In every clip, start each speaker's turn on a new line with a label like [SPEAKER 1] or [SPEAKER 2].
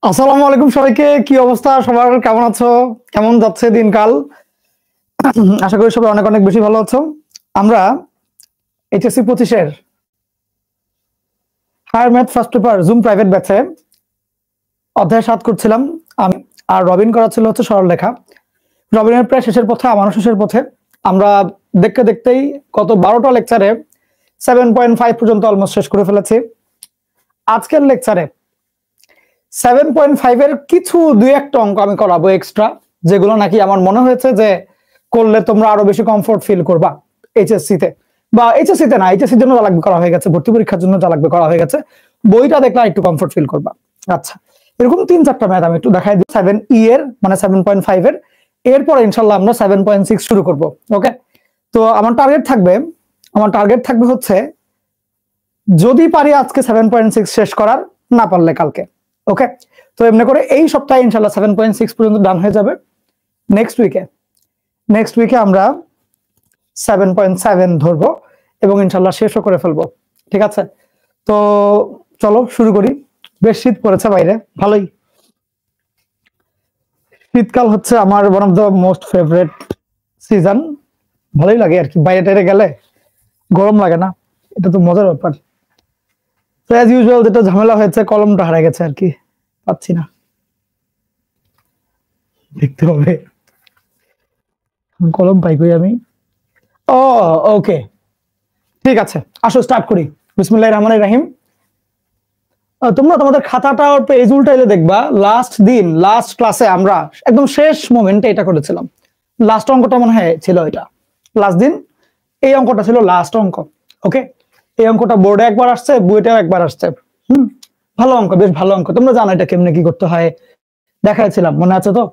[SPEAKER 1] আসসালামু আলাইকুম সবাইকে। কি অবস্থা সবার? কেমন আছো? কেমন যাচ্ছে দিনকাল? আশা করি সবাই অনেক অনেক বেশি ভালো আছো। আমরা এইচএসসি 25-এর higher math first paper zoom private ব্যাচে অধ্যায় 7 করছিলাম আমি, আর রবিন করা ছিল হচ্ছে সরলরেখা। রবিনের প্রায় শেষের পথে, আমারও শেষের পথে। আমরা দেখতে দেখতেই গত 12টা লেকচারে 7.5 পর্যন্ত অলমোস্ট শেষ করে ফেলেছি। আজকের লেকচারে 7.5 এর কিছু দুই একটা অঙ্ক আমি করাবো এক্সট্রা, যেগুলো নাকি আমার মনে হয়েছে যে করলে তোমরা আরো বেশি কমফোর্ট ফিল করবা এইচএসসি তে, বা এইচএসসি তে না, এইচএসসির জন্য যা লাগবে করা হয়ে গেছে, ভর্তি পরীক্ষার জন্য যা লাগবে করা হয়ে গেছে, বইটা দেখলে একটু কমফোর্ট ফিল করবা। আচ্ছা, এরকম 3-4টা ম্যাথ আমি একটু দেখাই দিই 7E এর, মানে 7.5 এর। এরপরে ইনশাল্লাহ আমরা 7.6 শুরু করব। ওকে, তো আমার টার্গেট থাকবে হচ্ছে যদি পারি আজকে 7.6 শেষ করার, না পারলে কালকে। ওকে, তো এমনি করে এই সপ্তাহে ইনশাল্লাহ 7.6 পর্যন্ত ডান হয়ে যাবে। নেক্সট উইকে আমরা 7.7 ধরবো এবং ইনশাল্লাহ শেষও করে ফেলবো। ঠিক আছে, তো চলো শুরু করি। বেশ শীত পড়েছে বাইরে, ভালোই। শীতকাল হচ্ছে আমার one of the most favourite season. ভালোই লাগে আর কি, বাইরে টাইরে গেলে গরম লাগে না, এটা তো মজার ব্যাপার। তো অ্যাজ ইউজুয়াল যেটা ঝামেলা হয়েছে, কলমটা হারিয়ে গেছে আর কি, পাচ্ছি না, দেখতে হবে কলম পাই কই আমি। ও ওকে, ঠিক আছে, আসো স্টার্ট করি। বিসমিল্লাহির রহমানির রহিম। তোমরা তোমাদের খাতাটা পেজ উল্টাইলে দেখবা লাস্ট ক্লাসে আমরা একদম শেষ মোমেন্টে এটা করেছিলাম। লাস্ট অঙ্কটা মনে হয় ছিল এটা, লাস্ট দিন এই অঙ্কটা ছিল লাস্ট অঙ্ক। ওকে, এই অঙ্কটা বোর্ডে একবার আসছে, বইটাও একবার আসছে। ভালো অঙ্ক, বেশ ভালো অঙ্ক। তোমরা জানো এটা কেমনে কি করতে হয়, দেখাইছিলাম, মনে আছে তো?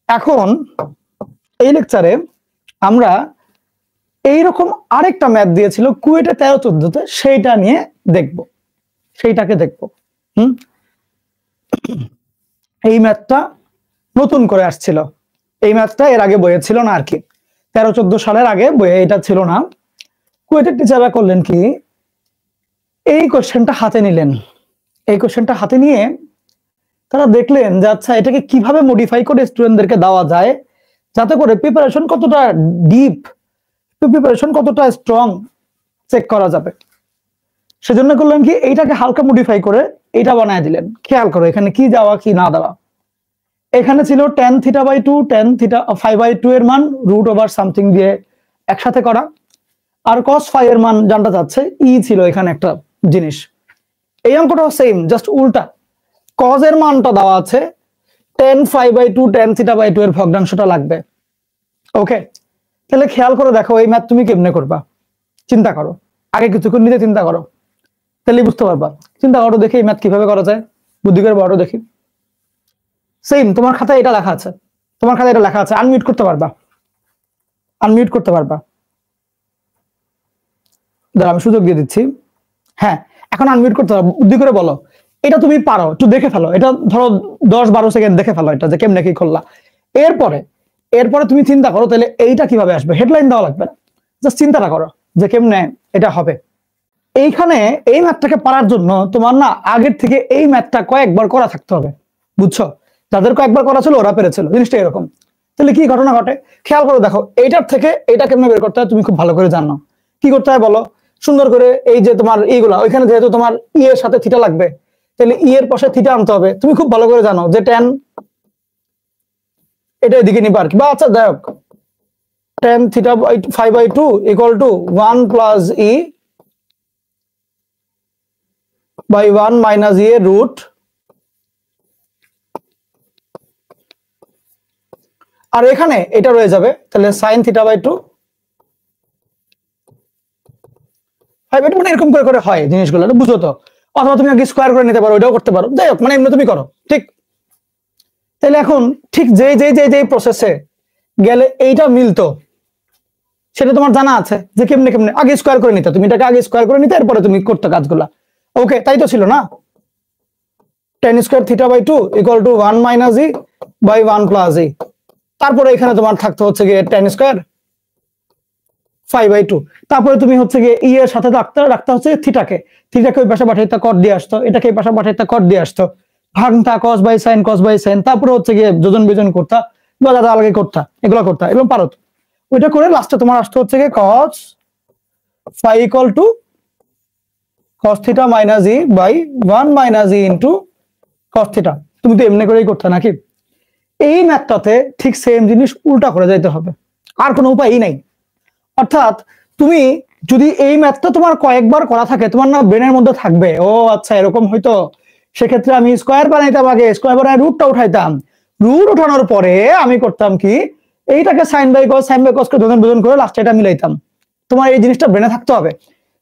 [SPEAKER 1] এখন এই লেকচারে আমরা এইরকম আরেকটা ম্যাথ দিয়েছিল কুয়েটে 13-14-তে, সেইটাকে দেখবো। এই ম্যাথটা নতুন করে আসছিল, এই ম্যাথটা এর আগে বইয়ে ছিল না আর কি, 13-14 সালের আগে বইয়ে এটা ছিল না। কুয়েটের টিচাররা করলেন কি, এই কোশ্চেনটা হাতে নিয়ে তারা দেখলেন যে আচ্ছা এটাকে কিভাবে মডিফাই করে স্টুডেন্টদেরকে দেওয়া যায়, যাতে করে প্রিপারেশন কতটা ডিপ, প্রিপারেশন কতটা স্ট্রং চেক করা যাবে। সেজন্য করলেন কি, এইটাকে হালকা মডিফাই করে এইটা বানায় দিলেন। খেয়াল করো এখানে কি দেওয়া কি না দেওয়া। এখানে ছিল tan θ/2, tan φ/2 এর মান √ওভার সামথিং দিয়ে একসাথে করা, আর cos φ এর মান জানতে চাচ্ছে, ই ছিল এখানে একটা জিনিস। এই অঙ্কটাও সেম, জাস্ট উল্টা। cos এর মানটা দেওয়া আছে, tan φ/2 tan θ/2 এর ভগ্নাংশটা লাগবে। ওকে, তাহলে খেয়াল করে দেখো এই ম্যাথ তুমি কেমনে করবা, চিন্তা করো, আগে কিছুক্ষণ নিজে চিন্তা করো, তাহলে বুঝতে পারবা। চিন্তা করো দেখি এই ম্যাথ কিভাবে করা যায়, বুদ্ধি করে বড় দেখি। সেম তোমার খাতায় এটা লেখা আছে, আনমিউট করতে পারবা। দাঁড়া আমি সুযোগ দিয়ে দিচ্ছি। হ্যাঁ, এখন আনমিউট করতে পারবা, বুদ্ধি করে বলো। এটা তুমি পারো, একটু দেখে ফেলো, এটা ধরো 10-12 সেকেন্ড দেখে ফেলো এটা যে কেমনে কি করলা। এরপরে তুমি চিন্তা করো তাহলে এইটা কিভাবে আসবে। হেডলাইন দেওয়া লাগবে না, জাস্ট চিন্তাটা করো যে কেমনে এটা হবে। এইখানে এই ম্যাথটাকে পারার জন্য তোমার না আগের থেকে এই ম্যাথটা কয়েকবার করা থাকতে হবে, বুঝছো? যাদের কয়েকবার করা ছিল ওরা পেরেছিল। জিনিসটা এরকম। তাহলে কি ঘটনা ঘটে খেয়াল করে দেখো, এইটার থেকে এইটা কেমনে বের করতে হয় তুমি খুব ভালো করে জানো। কি করতে হয় বলো, সুন্দর করে এই যে তোমার এইগুলা, ওইখানে যেহেতু তোমার ই এর সাথে থিটা লাগবে, তাহলে ই এর পাশে থিটা আনতে হবে। তুমি খুব ভালো করে জানো যে tan, এটা এদিকে নিবা আর কি, বা আচ্ছা যাই হোক, tan θ/2 equal to 1 plus e by 1 minus e root, আর এখানে এটা রয়ে যাবে, তাহলে sin θ/2 5/2, মানে এরকম করে হয় জিনিসগুলো, বুঝো তো? অথবা তুমি আগে স্কোয়ার করে নিতে পারো, ওইটাও করতে পারো, যাই হোক, মানে এমনি তুমি করো, ঠিক? তাহলে এখন ঠিক যে প্রসেসে গেলে এইটা মিলতো, সেটা তোমার জানা আছে যে কেমনে আগে স্কোয়ার করে নিতে, তুমি এটাকে আগে স্কোয়ার করে নিতে, এরপরে তুমি করতে কাজগুলা। ওকে, তাই তো ছিল না? tan square θ/2 equal to 1 minus e by 1 plus e, তারপরে এখানে তোমার থাকতে হচ্ছে গিয়ে tan স্কোয়ার φ/2, তারপরে তুমি হচ্ছে গিয়ে ই এর সাথে রাখতে হচ্ছে থিটাকে ওই পাশে পাঠাইতে কট দিয়ে আসতো, এটাকে এই পাশে পাঠাইতে কট দিয়ে আসতো। ভাঙতা, কস বাই সাইন, তারপরে হচ্ছে গিয়ে যোজন বিয়োজন করতা বা দাদা আলাদা করতা, এগুলো করতা, এগুলো পারো। ওইটা করে লাস্টে তোমার আসতে হচ্ছে গিয়ে cos phi equal to cos theta minus e by 1 minus e into cos theta। তুমি তো এমনি করেই করতে নাকি? এই ম্যাথটাতে ঠিক সেম জিনিস উল্টা করে যাইতে হবে, আর কোনো উপায়ই নাই। অর্থাৎ তুমি যদি এই ম্যাথটা তোমার কয়েকবার করা থাকে, তোমার না ব্রেনের মধ্যে থাকবে, ও আচ্ছা এরকম হয়তো, সেক্ষেত্রে আমি স্কোয়ার বানাইতাম, আগে স্কোয়ার বানাই রুটটা উঠাইতাম, রুট উঠানোর পরে আমি করতাম কি, এইটাকে সাইন বাই কস কে যোজন বিয়োজন করে লাস্টে এটা মিলাইতাম। তোমার এই জিনিসটা ব্রেনে থাকতে হবে।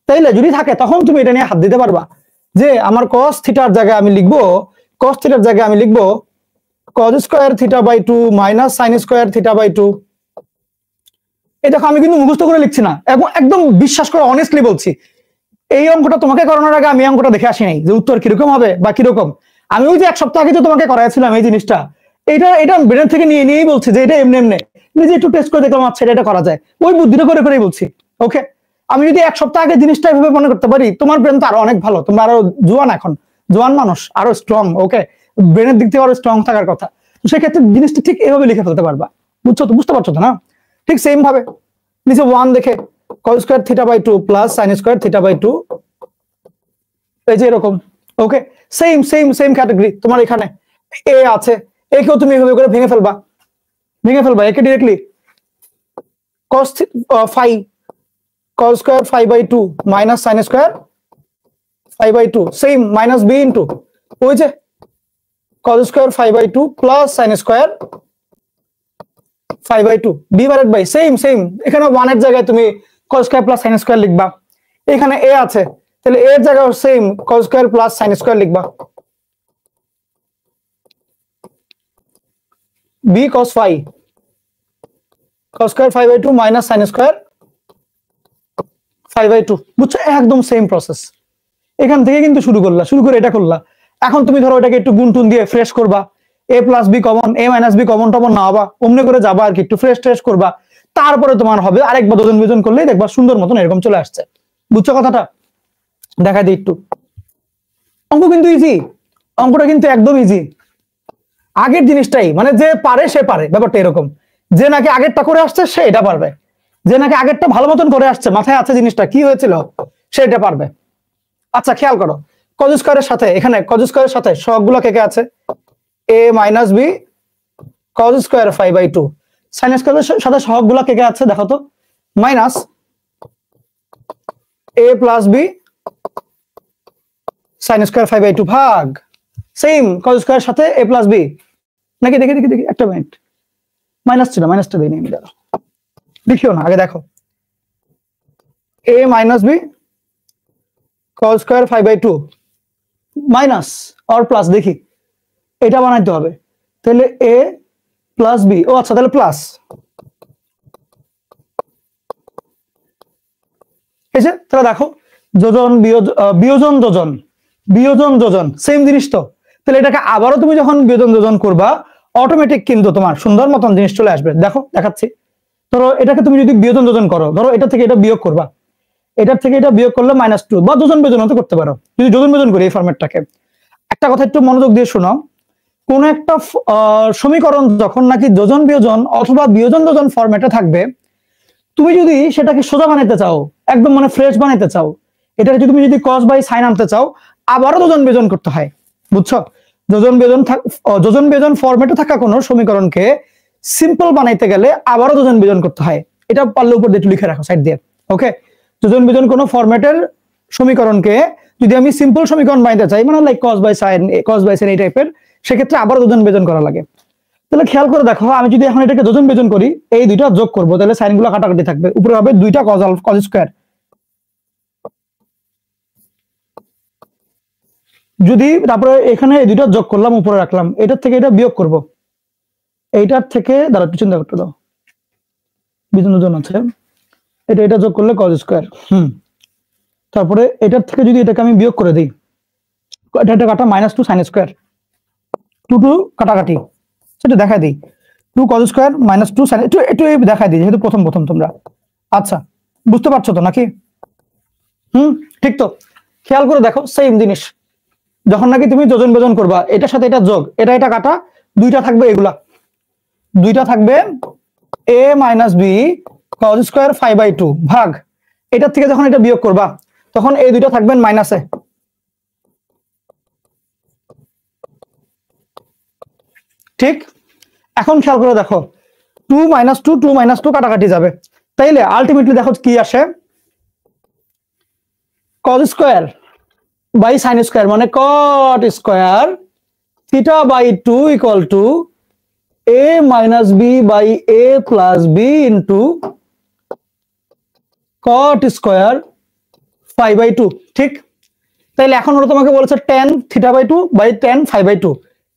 [SPEAKER 1] তাইলে যদি থাকে তখন তুমি এটা নিয়ে হাত দিতে পারবা, যে আমার cos থিটার জায়গায় আমি লিখবো, cos থিটার জায়গায় আমি লিখবো cos square theta by 2 minus sine square theta by 2। এই দেখো আমি কিন্তু মুখস্থ করে লিখছি না, এবং একদম বিশ্বাস করে অনেস্টলি বলছি, এই অঙ্কটা তোমাকে করানোর আগে আমি অঙ্কটা দেখে আসি নাই যে উত্তর কিরকম হবে বা কিরকম। আমি ওই যে এক সপ্তাহ আগে যে তোমাকে করাইছিলাম এই জিনিসটা, এটা ব্রেন থেকে নিয়েই বলছি যে এটা এমনি নিজে একটু টেস্ট করে দেখলাম, আচ্ছা এটা করা যায়, ওই বুদ্ধিটা করে করেই বলছি। ওকে, আমি যদি এক সপ্তাহ আগে জিনিসটা এভাবে মনে করতে পারি, তোমার ব্রেন তো আরো অনেক ভালো, তোমরা আরো জোয়ান, এখন জোয়ান মানুষ, আরো স্ট্রং। ওকে, ব্রেনের দিক থেকে আরো স্ট্রং থাকার কথা, তো সেক্ষেত্রে জিনিসটা ঠিক এভাবে লিখে ফেলতে পারবা। বুঝছো তো? বুঝতে পারছো তো না? ঠিক সেম ভাবে নিচে 1 দেখে cos square theta by 2 plus sine square theta by 2, এই যে এরকম। ওকে, সেম ক্যাটাগরি তোমার এখানে এ আছে, একেও তুমি এভাবে করে ভেঙে ফেলবা একে directly cos phi cos square phi by 2 minus sine square phi by 2, same minus b into ওই যে cos square phi by 2 plus sine square phi by 2 divided by same এখানে 1 এর জায়গায় তুমি cos square plus sine square লিখবা, এখানে a আছে তাহলে এর জায়গায় same cos square plus sine square লিখবা, b cos phi cos square phi by 2 minus sine square phi by 2। বুঝছো? একদম সেম প্রসেস। এখান থেকে কিন্তু শুরু করে এটা করলা। এখন তুমি ধরো এটাকে একটু গুণ টুন দিয়ে ফ্রেশ করবা, a plus B common, a minus B common টমন না হবা, অমনি করে যাবা আর কি, একটু ফ্রেশ করবা, তারপরে তোমার হবে আরেকবার যোজন বিয়োজন করলেই দেখবা সুন্দর মতন এরকম চলে আসছে। বুঝছো কথাটা? দেখা দিই একটু। অঙ্ক কিন্তু ইজি, অঙ্কটা কিন্তু একদম ইজি। আগের জিনিসটাই মানে যে পারে সে পারে, ব্যাপারটা এরকম, যে নাকি আগেরটা করে আসছে সে এটা পারবে, যে নাকি আগেরটা ভালো মতন করে আসছে, মাথায় আছে জিনিসটা কি হয়েছিল সে এটা পারবে। আচ্ছা খেয়াল করো, cos স্কয়ারের সাথে এখানে cos স্কয়ারের সাথে সহগগুলো কে কে আছে, a minus b cos square phi by 2, sin স্কয়ারের সাথে সহগগুলো কে কে আছে দেখো তো, minus a plus b sin square phi by 2 ভাগ সেম cos স্কয়ারের সাথে a প্লাস b, নাকি দেখি একটা মিনিট, মাইনাস ছিল, মাইনাসটা দিই আমি, দাঁড়াও দেখিও না, আগে দেখো a minus b cos square phi by 2 minus আর প্লাস, দেখি এটা বানাইতে হবে, তাহলে a প্লাস b, ও আচ্ছা তাহলে প্লাস, এই যে তাহলে দেখো যোজন বিয়োজন যোজন সেম জিনিস তো, তাহলে এটাকে আবারও তুমি যখন বিয়োজন যোজন করবা অটোমেটিক কিন্তু তোমার সুন্দর মতন জিনিস চলে আসবে। দেখো দেখাচ্ছি, ধরো এটাকে তুমি যদি বিয়োজন যোজন করো, ধরো এটা থেকে এটা বিয়োগ করবা, এটার থেকে এটা বিয়োগ করলে -2, বা যোজন বিয়োজন হতে করতে পারো যদি যোজন বিয়োজন করি এই ফরম্যাটটাকে। একটা কথা একটু মনোযোগ দিয়ে শোনো, কোন একটা সমীকরণ যখন নাকি যোজন বিয়োজন অথবা বিয়োজন যোজন ফরম্যাটে থাকবে, তুমি যদি সেটাকে সোজা বানাইতে চাও, একদম মানে ফ্রেশ বানাইতে চাও, এটাকে যদি তুমি যদি cos বাই সাইন আনতে চাও, আবারও যোজন বিয়োজন করতে হয়। বুঝছো? যোজন বিয়োজন ফরম্যাটে থাকা কোনো সমীকরণকে সিম্পল বানাইতে গেলে আবারও যোজন বিয়োজন করতে হয়। এটা পারলে উপর দিয়ে একটু লিখে রাখো সাইড দিয়ে। ওকে, যোজন বিয়োজন কোনো ফরম্যাটের সমীকরণকে যদি আমি সিম্পল সমীকরণ বানাইতে চাই, মানে লাইক cos বাই সাইন এই টাইপের, সেক্ষেত্রে আবারও যোজন বিয়োজন করা লাগে। তাহলে খেয়াল করে দেখো, আমি যদি এখন এটাকে যোজন বিয়োজন করি, এই দুইটা যোগ করব, তাহলে সাইন গুলো কাটাকাটি থাকবে, উপরে হবে 2টা cos স্কয়ার। যদি তারপরে এখানে এই দুইটা যোগ করলাম, উপরে রাখলাম, এটার থেকে এটা বিয়োগ করব, এইটার থেকে দাঁড়া একটু চিন্তা করতে দাও, বিয়োজন যোজন আছে, এটা যোগ করলে cos স্কয়ার, তারপরে এটার থেকে যদি এটাকে আমি বিয়োগ করে দিই, এটা কাটা -2 সাইন স্কয়ার, 2 কাটাকাটি, সেটা দেখাই দিই, 2 cos স্কয়ার -2 সাইন, একটু দেখাই দিই যেহেতু প্রথম তোমরা। আচ্ছা বুঝতে পারছো তো নাকি? ঠিক তো, খেয়াল করে দেখো সেম জিনিস, যখন নাকি তুমি যোজন বিয়োজন করবা, এটার সাথে এটা যোগ, এটা কাটা, দুইটা থাকবে, এগুলা দুইটা থাকবে a minus B cos square 5/2 ভাগ, এটার থেকে যখন এটা বিয়োগ করবা তখন এই দুইটা থাকবেন মাইনাসে। ঠিক, এখন খেয়াল করে দেখো 2 - 2 2 - 2 কাটাকাটি যাবে, তাইলে আলটিমেটলি দেখো কি আসে, cos square by sin square মানে cot square θ/2 equal to a minus b by a plus b into cot square 5/2। ঠিক, তাইলে এখন ওরা তোমাকে বলেছে tan θ/2 বাই tan 5/2,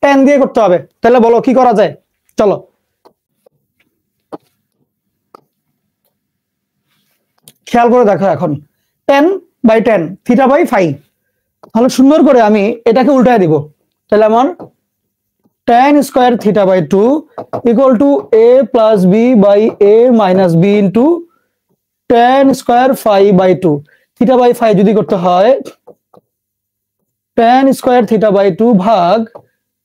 [SPEAKER 1] tan দিয়ে করতে হবে। তাহলে বলো কি করা যায়, চলো খেয়াল করে দেখো, এখন tan বাই tan θ/5, তাহলে সুন্দর করে আমি এটাকে উল্টায় দিব। তাহলে আমার tan square θ/2 equal to a plus b by a minus b into tan square 5/2, θ/5 যদি করতে হয় tan স্কয়ার θ/2 ভাগ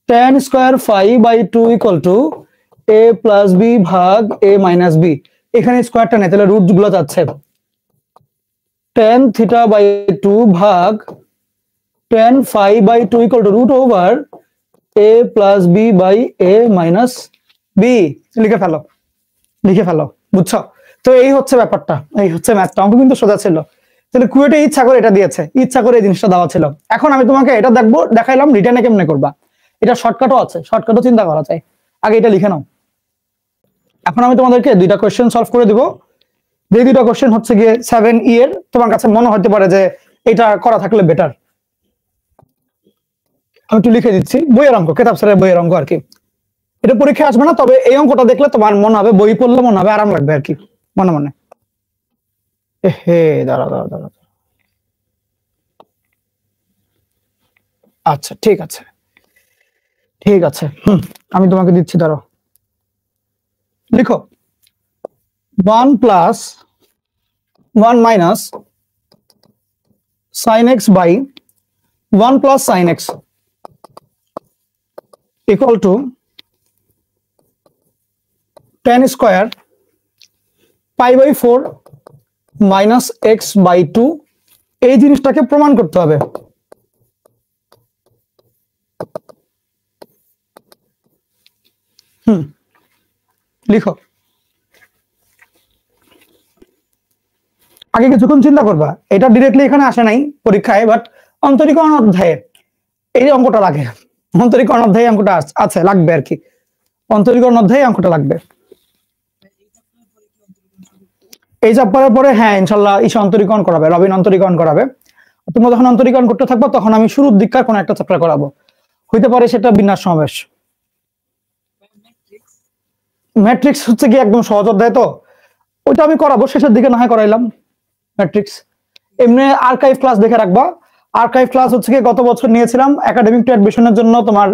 [SPEAKER 1] tan square 5/2 equal to a plus b ভাগ a মাইনাস b, এখানে স্কয়ারটা নেই তাহলে রুট গুলো যাচ্ছে, tan θ/2 ভাগ tan 5/2 equal to root over a plus b by a minus b, লিখে ফেলো, বুঝছো? তো এই হচ্ছে ব্যাপারটা, এই হচ্ছে ম্যাথটা, অঙ্ক কিন্তু সোজা ছিল। তাহলে কুয়েটে ইচ্ছা করে এটা দিয়েছে, ইচ্ছা করে এই জিনিসটা দেওয়া ছিল। এখন আমি তোমাকে এটা দেখাইলাম রিটার্নে কেমনে করবা, এটা শর্টকাটও আছে, শর্টকাটও চিন্তা করা যায়, আগে এটা লিখে নাও। এখন আমি তোমাদেরকে দুইটা কোশ্চেন সলভ করে দিব, যে দুইটা কোশ্চেন হচ্ছে গিয়ে 7E এর, তোমার কাছে মনে হতে পারে যে এটা করা থাকলে বেটার, আমি একটু লিখে দিচ্ছি, বইয়ের অঙ্ক, কেতাব স্যারের বইয়ের অঙ্ক আর কি, এটা পরীক্ষায় আসবে না, তবে এই অঙ্কটা দেখলে তোমার মনে হবে, বই পড়লে মনে হবে আরাম লাগবে আর কি, মনে মনে। হে দাঁড়া, আচ্ছা ঠিক আছে, আমি তোমাকে দিচ্ছি, ধরো লিখো 1 plus 1 minus sin x by 1 plus sin x equal to tan square π/4 minus x/2, এই জিনিসটাকে প্রমাণ করতে হবে। লিখো, আগে কিছুক্ষণ চিন্তা করবা, এটা ডিরেক্টলি এখানে আসে নাই পরীক্ষায়, বাট অন্তরীকরণ অধ্যায়ে এই অঙ্কটা লাগে, অন্তরীকরণ অধ্যায়ে অঙ্কটা আছে, লাগবে আর কি, অন্তরীকরণ অধ্যায়ে অঙ্কটা লাগবে। এই চ্যাপ্টারের পরে হ্যাঁ ইনশাল্লাহ ঈশা অন্তরীকরণ করাবে, রবিন অন্তরীকরণ করাবে। তোমরা যখন অন্তরীকরণ করতে থাকবো তখন আমি শুরুর দিককার কোন একটা চ্যাপ্টার করাবো, হইতে পারে সেটা বিন্যাস সমাবেশ। ম্যাট্রিক্স হচ্ছে কি একদম সহজ অধ্যায়, তো ওইটা আমি করাবো শেষের দিকে, না হয় করাইলাম ম্যাট্রিক্স। এমনি আর্কাইভ ক্লাস দেখে রাখবা, আর্কাইভ ক্লাস হচ্ছে কি গত বছর নিয়েছিলাম একাডেমিক টু অ্যাডমিশনের জন্য তোমার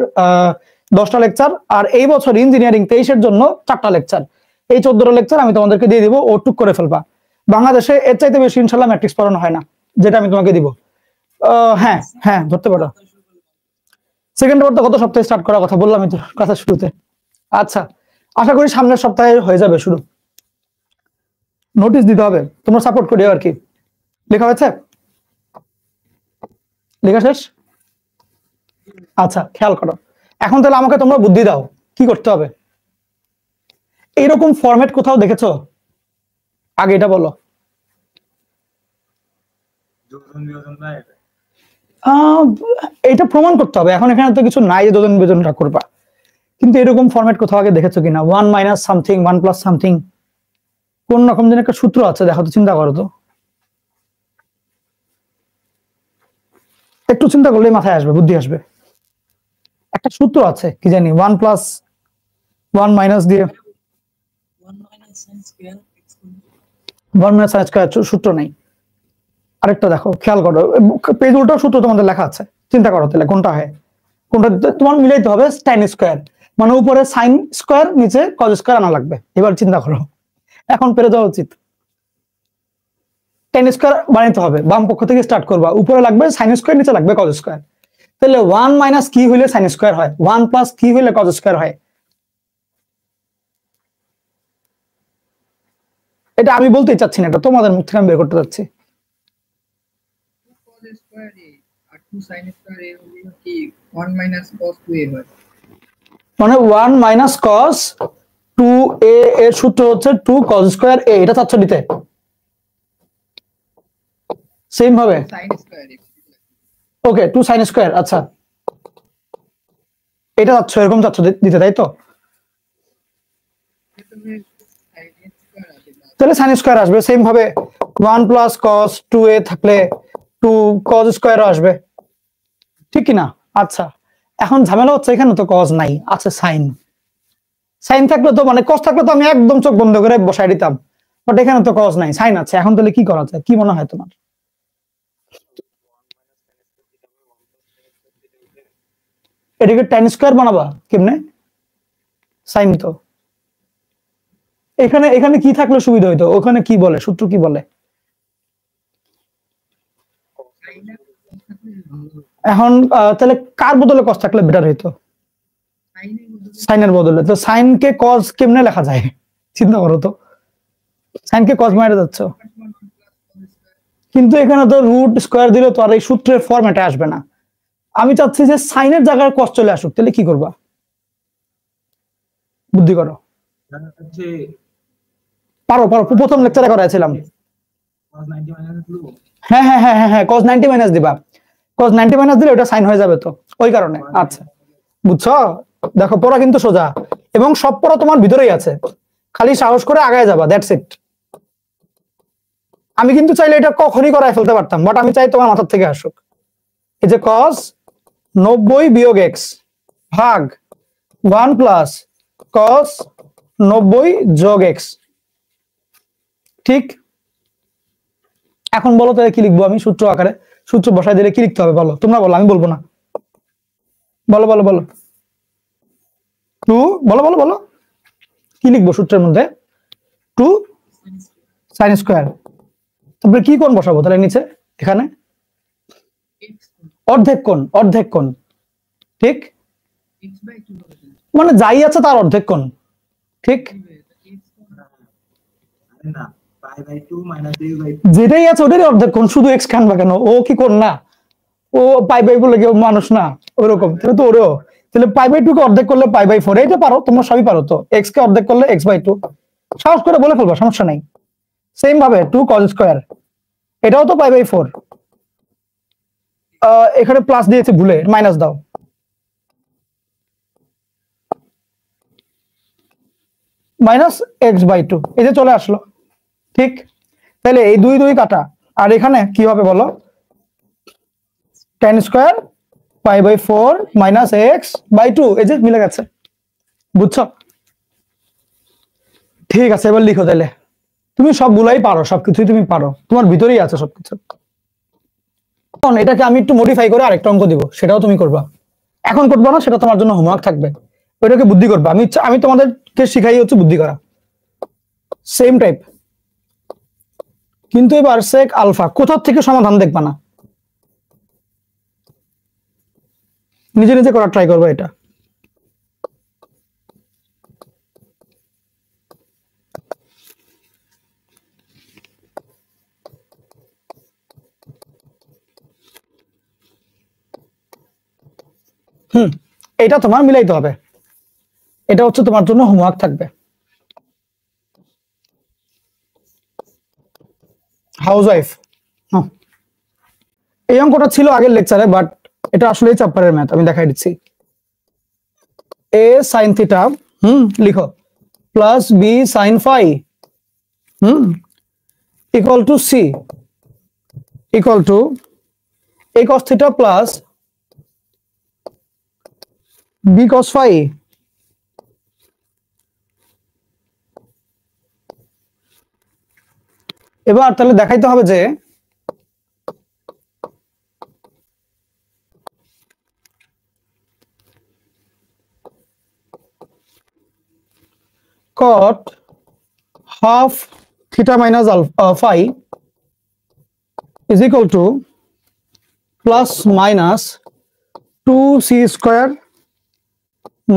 [SPEAKER 1] 10টা লেকচার, আর এই বছর ইঞ্জিনিয়ারিং 23-এর জন্য 4টা লেকচার, এই 14টা লেকচার আমি তোমাদেরকে দিয়ে দিব, ও টুক করে ফেলবা। বাংলাদেশে এর চাইতে বেশি ইনশাল্লাহ ম্যাট্রিক্স পড়ানো হয় না, যেটা আমি তোমাকে দিব। হ্যাঁ ধরতে পারো, সেকেন্ড পেপার তো গত সপ্তাহে স্টার্ট করার কথা বললাম তো ক্লাসের শুরুতে। আচ্ছা, আশা করি সামনের সপ্তাহে হয়ে যাবে শুরু, নোটিশ দিতে হবে, তোমরা সাপোর্ট করিও আর কি। লেখা হয়েছে, লেখা শেষ? আচ্ছা খেয়াল করো, এখন তাহলে আমাকে তোমরা বুদ্ধি দাও কি করতে হবে। এইরকম ফরম্যাট কোথাও দেখেছো আগে, এটা বলো। এটা প্রমাণ করতে হবে, এখন এখানে তো কিছু নাই যে যোজন বিয়োজনটা করবা, কিন্তু এরকম ফরম্যাট কোথাও আগে দেখেছো কিনা, 1 মাইনাস সামথিং 1 প্লাস সামথিং, কোন রকম যেন একটা সূত্র আছে, দেখো তো, চিন্তা করো তো, একটু চিন্তা করলে মাথায় আসবে, বুদ্ধি আসবে। একটা সূত্র আছে কি জানি, 1 প্লাস 1 মাইনাস দিয়ে 1 মাইনাস সাইন স্কয়ার, সূত্র নাই। আরেকটা দেখো, খেয়াল করো, পেজ উল্টা সূত্র তোমাদের লেখা আছে, চিন্তা করো তাহলে কোনটা হয়, কোনটা তোমার মিলাইতে হবে। tan স্কয়ার মানে উপরে সাইন স্কয়ার, নিচে কজ স্কয়ার আনা লাগবে। এবার চিন্তা করো, এখন পেরে যাওয়া উচিত। tan স্কয়ার বানাইতে হবে, বাম পক্ষ থেকে স্টার্ট করবা, উপরে লাগবে সাইন স্কয়ার, নিচে লাগবে কজ স্কয়ার। তাহলে 1 মাইনাস কি হইলে সাইন স্কয়ার হয়, 1 প্লাস কি হইলে কজ স্কয়ার হয়? এটা আমি বলতেই চাচ্ছি না, এটা তোমাদের মুখ থেকে আমি বের করতে যাচ্ছি।
[SPEAKER 2] cos স্কয়ার a আর 2 sin স্কয়ার a হলো কি 1 মাইনাস cos 2a হয়,
[SPEAKER 1] মানে 1 মাইনাস cos 2a এর সূত্র হচ্ছে 2 cos স্কয়ার a, এটা চাচ্ছ দিতে সেম ভাবে
[SPEAKER 2] sin square a।
[SPEAKER 1] Okay 2 sin square, আচ্ছা এটা চাচ্ছ এরকম চাচ্ছ দিতে, তাই তো?
[SPEAKER 2] তুমি sin স্কয়ার আসে না,
[SPEAKER 1] তাহলে sin স্কয়ার আসবে সেম ভাবে 1 প্লাস cos 2a থাকলে 2 cos স্কয়ার আসবে, ঠিক কি না? আচ্ছা এখন ঝামেলা হচ্ছে এখানে তো cos নাই, আচ্ছা সাইন থাকলে তো মানে cos থাকলে তো আমি একদম চোখ বন্ধ করে বসাই দিতাম, বাট এখানে তো cos নাই, সাইন আছে। এখন তাহলে কি করা যায়, কি মনে হয় তোমার? এটাকে tan স্কয়ার বানাবা কেমনে? সাইন তো এখানে এখানে কি থাকলে সুবিধা হইতো, ওখানে কি বলে, সূত্র কি বলে?
[SPEAKER 2] sin এর cos থাকলে ভালো হবে,
[SPEAKER 1] এখন তাহলে কার বদলে cos থাকলে বেটার হইতো?
[SPEAKER 2] sin এর বদলে
[SPEAKER 1] সাইনের বদলে। তো সাইন কে cos কেমনে লেখা যায়, চিন্তা করো তো, সাইন কে cos মাইরে যাচ্ছ,
[SPEAKER 2] 1 plus cos স্কয়ার,
[SPEAKER 1] কিন্তু এখানে তো রুট স্কয়ার দিলে তো আর এই সূত্রের ফরম্যাটে আসবে না। আমি চাচ্ছি যে সাইনের জায়গায় cos চলে আসুক, তাহলে কি করবা, বুদ্ধি করো।
[SPEAKER 3] হচ্ছে
[SPEAKER 1] পারো পারো, প্রথম লেকচারে করাইছিলাম।
[SPEAKER 3] cos 90 মাইনাস লব,
[SPEAKER 1] হ্যাঁ হ্যাঁ হ্যাঁ হ্যাঁ হ্যাঁ cos 90 মাইনাস দিবা, cos 90 মাইনাস দিলে ওটা সাইন হয়ে যাবে, তো ওই কারণে। আচ্ছা বুঝছো, দেখো পড়া কিন্তু সোজা এবং সব পড়া তোমার ভিতরেই আছে, খালি সাহস করে আগায় যাবা, দ্যাটস ইট। আমি কিন্তু চাইলে এটা কখনই করায় ফেলতে পারতাম, বাট আমি চাই তোমার মাথার থেকে আসুক। এই যে cos 90 বিয়োগ x ভাগ 1 প্লাস cos 90 যোগ x, ঠিক? এখন বলো তাহলে কি লিখবো আমি সূত্র আকারে, সূত্র বসায় দিলে কি লিখতে হবে বলো, তোমরা বলো, আমি বলবো না, বলো বলো বলো, 2 বলো বলো বলো কি লিখবো সূত্রের মধ্যে? 2 sin স্কয়ার, তারপরে কি কোণ বসাবো তাহলে নিচে, এখানে
[SPEAKER 2] x
[SPEAKER 1] অর্ধেক কোণ, অর্ধেক কোণ, ঠিক?
[SPEAKER 2] x বাই 2 হবে,
[SPEAKER 1] মানে যাই আছে তার অর্ধেক কোণ, ঠিক?
[SPEAKER 2] x কোণ
[SPEAKER 3] আরে না pi by 2 minus a by
[SPEAKER 1] যেটাই আছে ওটারই অর্ধেক কোণ, শুধু এক্স খানবা কেন, ও কি কোণ না, ও পাই বাই বলে কেউ মানুষ না ওরকম, তাহলে তো ওরেও, তাহলে পাই বাই 2 কে অর্ধেক করলে পাই বাই 4, এইটা পারো তোমরা, সবই পারো তো। এক্স কে অর্ধেক করলে এক্স বাই 2, সাহস করে বলে ফেলবা, সমস্যা নাই। সেম ভাবে 2 cos স্কয়ার, এটাও তো পাই বাই 4, এখানে প্লাস দিয়েছে ভুলে, মাইনাস দাও, মাইনাস এক্স বাই 2, এই যে চলে আসলো, ঠিক? তাহলে এই 2 2 কাটা, আর এখানে কি হবে বলো, tan square pi by 4 minus x by 2, এই যে মিলে গেছে, বুঝছো? ঠিক আছে এবার লিখো তাহলে, তুমি সবগুলাই পারো, সবকিছুই তুমি পারো, তোমার ভিতরেই আছে সবকিছু। এখন এটাকে আমি একটু মডিফাই করে আরেকটা অঙ্ক দিব, সেটাও তুমি করবা, এখন করবা না, সেটা তোমার জন্য হোমওয়ার্ক থাকবে, ওইটাকে বুদ্ধি করবা। আমি তোমাদেরকে শিখাই হচ্ছে বুদ্ধি করা, সেম টাইপ, কিন্তু এবার sec আলফা কোথা থেকে সমাধান দেখবা না, নিজে নিজে করার ট্রাই করবা এটা। এটা তোমার মিলাইতে হবে, এটা হচ্ছে তোমার জন্য হোমওয়ার্ক থাকবে। হাউস ওয়াইফ, এই অঙ্কটা ছিল আগের লেকচারে, বাট এটা আসলে চ্যাপ্টারের ম্যাথ, আমি দেখাই দিচ্ছি। a sin থিটা লিখো plus b sin phi equal to c equal to a cos theta plus b cos phi এবার তাহলে দেখাইতে হবে যে cot half theta minus alpha phi is equal to plus minus 2c²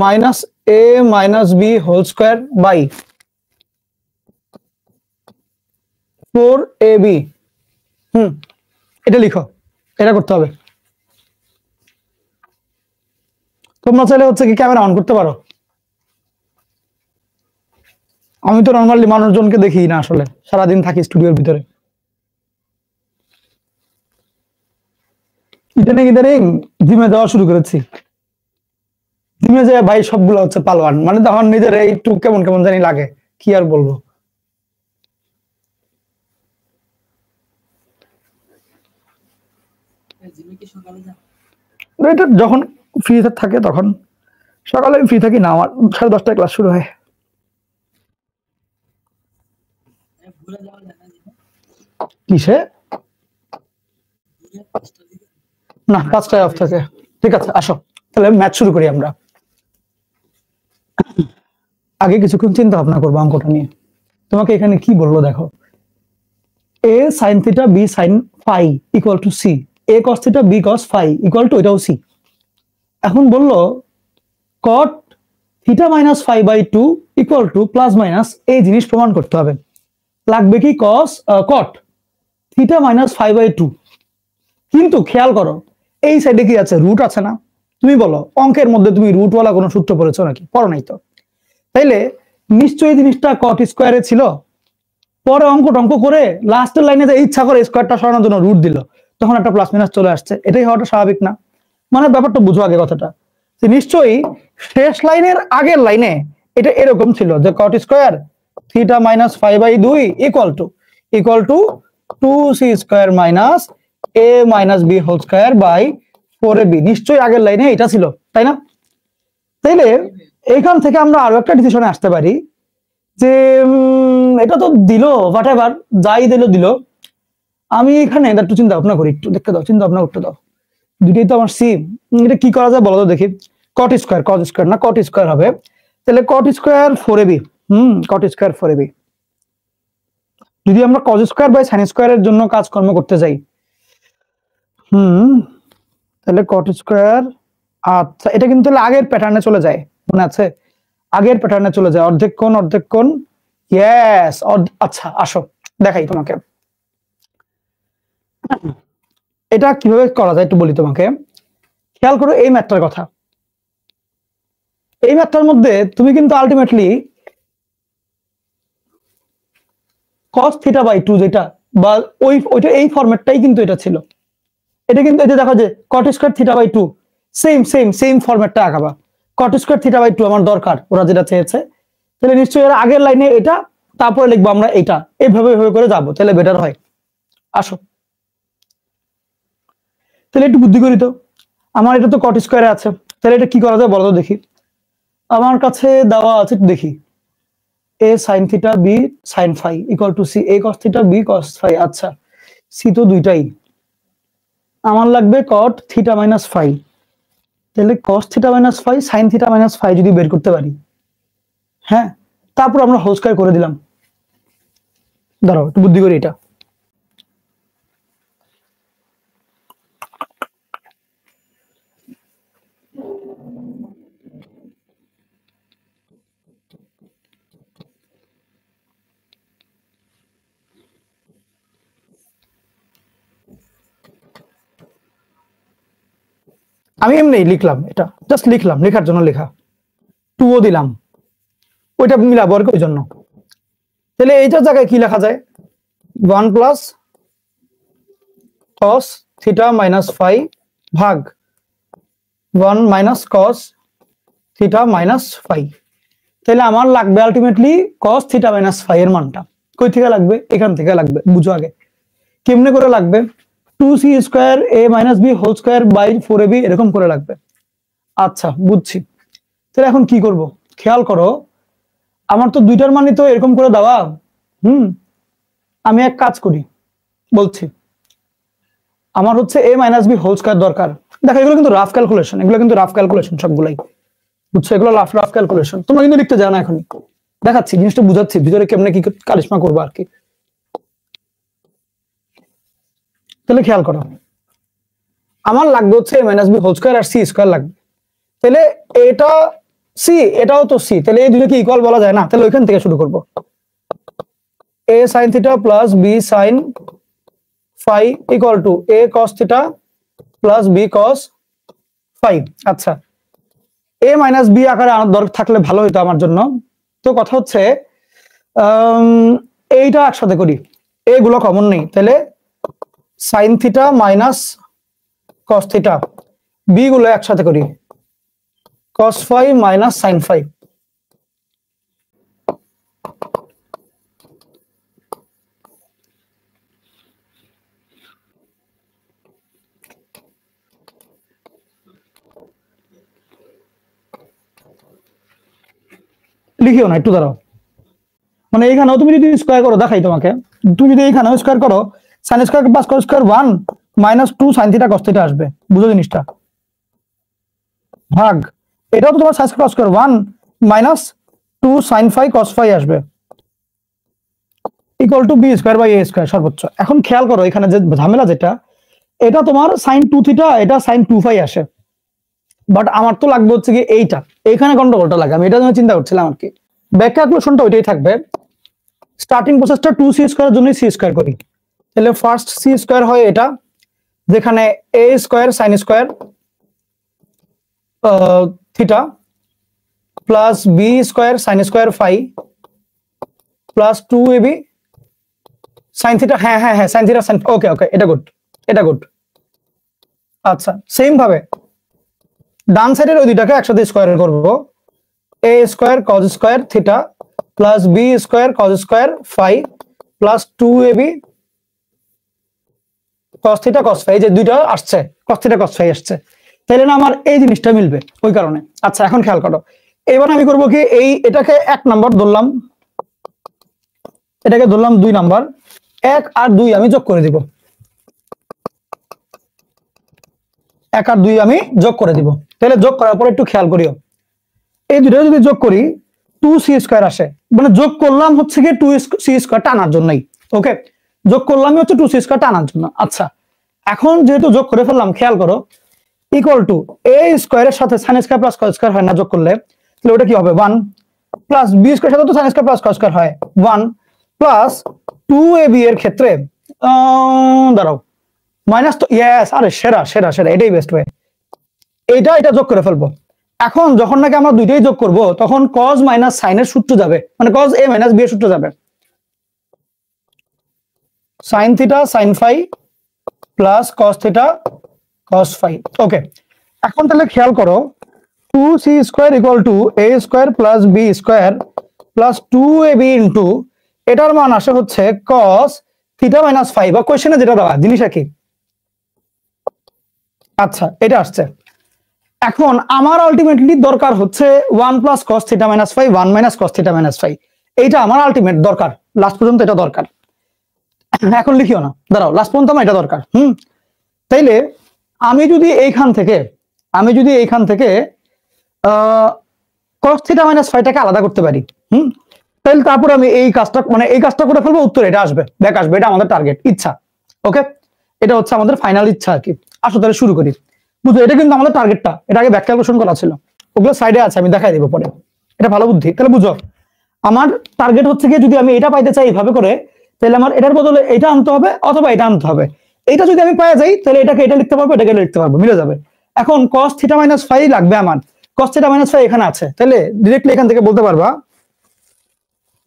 [SPEAKER 1] minus a minus b whole square by 4ab। এটা লিখো, এটা করতে হবে। তোমরা চাইলে হচ্ছে কি ক্যামেরা অন করতে পারো। আমি তো নর্মালি মানুষজনকে দেখি না, আসলে সারাদিন থাকি স্টুডিওর ভিতরে। ইদানিং জিমে যাওয়া শুরু করেছি। জিমে যে ভাই সবগুলো হচ্ছে পালোয়ান, মানে তখন নিজের একটু কেমন কেমন জানি লাগে, কি আর বলবো। এটা যখন ফ্রি থাকে তখন, সকালে আমি ফ্রি থাকি না, আমার 10:30টায় ক্লাস শুরু হয়। কিসে? না, 5টায় অফ থাকে। ঠিক আছে, আসো তাহলে ম্যাথ শুরু করি আমরা। আগে কিছুক্ষণ চিন্তা ভাবনা করবো অঙ্কটা নিয়ে। তোমাকে এখানে কি বললো দেখো, a sin θ b sin phi equal to c, a cos θ b cos phi equal to এটাও c। এখন বললো cot θ minus phi by 2 equal to plus minus এই জিনিস প্রমাণ করতে হবে। লাগবে কি cot θ মাইনাস phi বাই 2। কিন্তু খেয়াল করো এই সাইডে কি আছে, রুট আছে না? তুমি বলো অঙ্কের মধ্যে তুমি রুটওয়ালা কোনো সূত্র পড়েছো নাকি? পড়ো নাই তো। তাইলে নিশ্চয়ই জিনিসটা cot স্কোয়ারে ছিল। পরে অঙ্ক করে লাস্টের লাইনে যে ইচ্ছা করে স্কোয়ারটা সরানোর জন্য রুট দিল, তখন একটা প্লাস মাইনাস চলে আসছে। এটাই হওয়াটা স্বাভাবিক না? মানে ব্যাপারটা বুঝো আগে কথাটা, যে নিশ্চয়ই শেষ লাইনের আগের লাইনে এটা এরকম ছিল যে cot square θ minus phi by 2 equal to 2c² minus a minus b whole square by 4ab। নিশ্চয়ই আগের লাইনে এটা ছিল, তাই না? তাইলে এইখান থেকে আমরা আরো একটা ডিসিশনে আসতে পারি যে এটা তো দিল, হোয়াট এভার, যাই দিল। আমি এখানে একটু চিন্তা ভাবনা করি, একটু দেখতে দাও, চিন্তা ভাবনা করতে দাও। দুটোই তো আমার সিম। এটা কি করা যায় বলো তো দেখি। cot স্কোয়ার না, cot স্কোয়ার হবে। তাহলে cot square 4ab, cot square 4ab। যদি আমরা cos স্কোয়ার বাই sin স্কোয়ারের জন্য কাজকর্ম করতে যাই, তাহলে cot স্কোয়ার, আচ্ছা এটা কিন্তু আগের প্যাটার্নে চলে যায়, মনে আছে? আগের প্যাটার্নে চলে যায়, অর্ধেক কোণ, ইয়েস। আচ্ছা আসো দেখাই তোমাকে এটা কিভাবে করা যায়, একটু বলি তোমাকে। খেয়াল করো এই ম্যাথটার কথা। এই ম্যাথটার মধ্যে তুমি কিন্তু আলটিমেটলি cos θ বাই 2 যেটা, বা ওইটা এই ফরম্যাটটাই কিন্তু এটা ছিল। এটা কিন্তু এই যে দেখো যে cot স্কয়ার θ বাই 2 সেম ফরম্যাটটা আঁকাবা। cot স্কয়ার θ বাই 2 আমার দরকার, ওরা যেটা চেয়েছে। তাহলে নিশ্চয়ই এর আগের লাইনে এটা, তারপরে লিখবো আমরা এটা, এইভাবে করে যাবো, তাহলে বেটার হয়। আসো তাহলে একটু বুদ্ধি করি তো। আমার এটা তো cot স্কয়ারে আছে, তাহলে এটা কি করা যায় বলো তো দেখি। আমার কাছে দেওয়া আছে, একটু দেখি। a sin θ b sin phi equal to c a cos θ b cos phi। আচ্ছা c তো দুইটাই, আমার লাগবে cot θ মাইনাস phi। তাহলে cos θ minus phi sin θ minus phi যদি বের করতে পারি, হ্যাঁ, তারপর আমরা হোল স্কয়ার করে দিলাম। দাঁড়াও একটু বুদ্ধি করি এটা। আমি এমনি লিখলাম, এটা জাস্ট লিখলাম, লেখার জন্য লেখা। 2 ও দিলাম, ওইটা মিলাবো আর কি, ওই জন্য। তাহলে এইটার জায়গায় কি লেখা যায়? 1 প্লাস cos θ মাইনাস phi ভাগ 1 মাইনাস cos θ মাইনাস phi। তাহলে আমার লাগবে আলটিমেটলি cos θ মাইনাস phi এর মানটা। কই থেকে লাগবে? এখান থেকে লাগবে। বুঝো আগে কেমনে করে লাগবে। 2c² a minus b whole square by 4ab এরকম করে লাগবে। আচ্ছা বুঝছি। তাহলে এখন কি করব? খেয়াল করো, আমার তো দুইটার মানই তো এরকম করে দেওয়া। আমি এক কাজ করি, বলছি। আমার হচ্ছে a minus b whole square দরকার। দেখো এগুলো কিন্তু রাফ ক্যালকুলেশন, সবগুলাই বুঝছো? এগুলো রাফ ক্যালকুলেশন, তোমরা কিন্তু লিখতে যাও না। এখন দেখাচ্ছি, জিনিসটা বুঝাচ্ছি ভিতরে কেমনে কি কারিশমা করবো আর কি। তাহলে খেয়াল করো, আমার লাগবে হচ্ছে a minus B whole square আর সি স্কয়ার লাগবে। তাহলে এটা সি, এটাও তো সি, তাহলে এই দুটো কি ইকুয়াল বলা যায় না? তাহলে ওইখান থেকে শুরু করব। a sin theta plus b sin phi equal to a cos theta plus b cos phi। আচ্ছা, a মাইনাস বি আকারে আনার দরকার থাকলে ভালো হতো আমার জন্য। তো কথা হচ্ছে এইটা একসাথে করি, এগুলো কমন নেই, তাহলে sine theta minus cos theta, B গুলো একসাথে করি, cos phi minus sine phi. লিখিও না, একটু দাঁড়াও। মানে এইখানেও তুমি যদি স্কয়ার করো, দেখাই তোমাকে, তুমি যদি এইখানেও স্কয়ার করো, sine square plus cos square 1 minus 2 sine theta cos theta আসবে, বুঝো জিনিসটা? ভাগ এটাও তো তোমার sine square cos square 1 minus 2 sine phi cos phi আসবে, equal to B square by A square সর্বোচ্চ। এখন খেয়াল করো এখানে যে ঝামেলা যেটা, এটা তোমার সাইন 2 থিটা, এটা সাইন 2 ফাই আসে, বাট আমার তো লাগবে হচ্ছে কি এইটা, এইখানে গন্ডগোলটা লাগে, আমি এটা নিয়ে চিন্তা করছিলাম আর কি। ব্যাক ক্যালকুলেশনটা ওইটাই থাকবে, স্টার্টিং প্রসেসটা 2c স্কয়ারের জন্য c স্কয়ার করি। তাহলে ফার্স্ট c স্কয়ার হয় এটা, যেখানে a square sin square theta plus b square sin square phi plus 2ab sin theta, হ্যাঁ হ্যাঁ হ্যাঁ sin theta sin, okay okay, এটা গুড, এটা গুড। আচ্ছা, সেম ভাবে ডান সাইডের ওই দুইটাকে একসাথে স্কয়ার করব, a square cos square theta plus b square cos square phi plus 2ab cos theta cos phi, যে দুইটা আসছে cos থিটা cos ফাই আসছে, তাহলে না আমার এই জিনিসটা মিলবে ওই কারণে। আচ্ছা, এখন খেয়াল করো, এবার আমি করব কি, এটাকে 1 নাম্বার ধরলাম, এটাকে ধরলাম 2 নাম্বার, 1 আর 2 আমি যোগ করে দিব, 1 আর 2 আমি যোগ করে দিব। তাহলে যোগ করার পর একটু খেয়াল করিও, এই দুটো যদি যোগ করি 2c স্কয়ার আসে, মানে যোগ করলাম হচ্ছে কি 2c স্কয়ার টানার জন্যই, ওকে, যোগ করলাম হচ্ছে 2c স্কয়ার টানার জন্য। আচ্ছা, এখন যেহেতু যোগ করে ফেললাম, খেয়াল করো, ইকুয়াল টু a স্কয়ারের সাথে sin square plus cos square হয় না যোগ করলে, তাহলে ওটা কি হবে 1 প্লাস b স্কয়ারের সাথে তো sin square plus cos square হয় 1 প্লাস 2ab এর ক্ষেত্রে দাঁড়াও মাইনাস, তো ইয়েস, আরে সেরা সেরা সেরা, এটাই বেস্ট ওয়ে, এটা যোগ করে ফেলবো। এখন যখন নাকি আমরা দুইটাই যোগ করব, তখন cos মাইনাস sin এর সূত্র যাবে, মানে cos a মাইনাস b এর সূত্র যাবে, sin theta sin phi plus cos theta cos phi. Okay, এখন তাহলে খেয়াল করো, 2c square equal to a square plus b square plus 2ab into, এটার মান আসে হচ্ছে cos থিটা মাইনাস ফাই, বা কোশ্চেনে যেটা দেওয়া জিনিস কি। আচ্ছা, এটা আসছে। এখন আমার আলটিমেটলি দরকার হচ্ছে 1 plus cos theta minus phi, 1 minus cos theta minus phi, এইটা আমার আলটিমেট দরকার, লাস্ট পর্যন্ত এটা দরকার। এখন লিখিও না, দাঁড়াও, লাস্ট পর্যন্ত আমার এটা দরকার। তাইলে আমি যদি এইখান থেকে cos থিটা মাইনাস ফাইটাকে আলাদা করতে পারি, তাহলে তারপর আমি এই কাজটা করে ফেলবো, উত্তর এটা আসবে, ব্যাক আসবে, এটা আমাদের টার্গেট, ইচ্ছা। ওকে, এটা হচ্ছে আমাদের ফাইনাল ইচ্ছা আর কি। আসো তাহলে শুরু করি। বুঝো, এটা কিন্তু আমাদের টার্গেটটা, এটা আগে ব্যাক ক্যালকুলেশন করা ছিল, ওগুলো সাইডে আছে, আমি দেখাই দিব পরে, এটা ভালো বুদ্ধি। তাহলে বুঝো, আমার টার্গেট হচ্ছে কি, যদি আমি এটা পাইতে চাই এইভাবে করে, তাহলে আমার এটার বদলে এটা আনতে হবে অথবা এটা আনতে হবে। এইটা যদি আমি পাওয়া যাই, তাহলে এটাকে এটা লিখতে পারবো, এটাকে লিখতে পারবো, মিলে যাবে। এখন cos থিটা মাইনাস ফাই লাগবে আমার, cos থিটা মাইনাস ফাই এখানে আছে, তাহলে ডিরেক্টলি এখান থেকে বলতে পারবা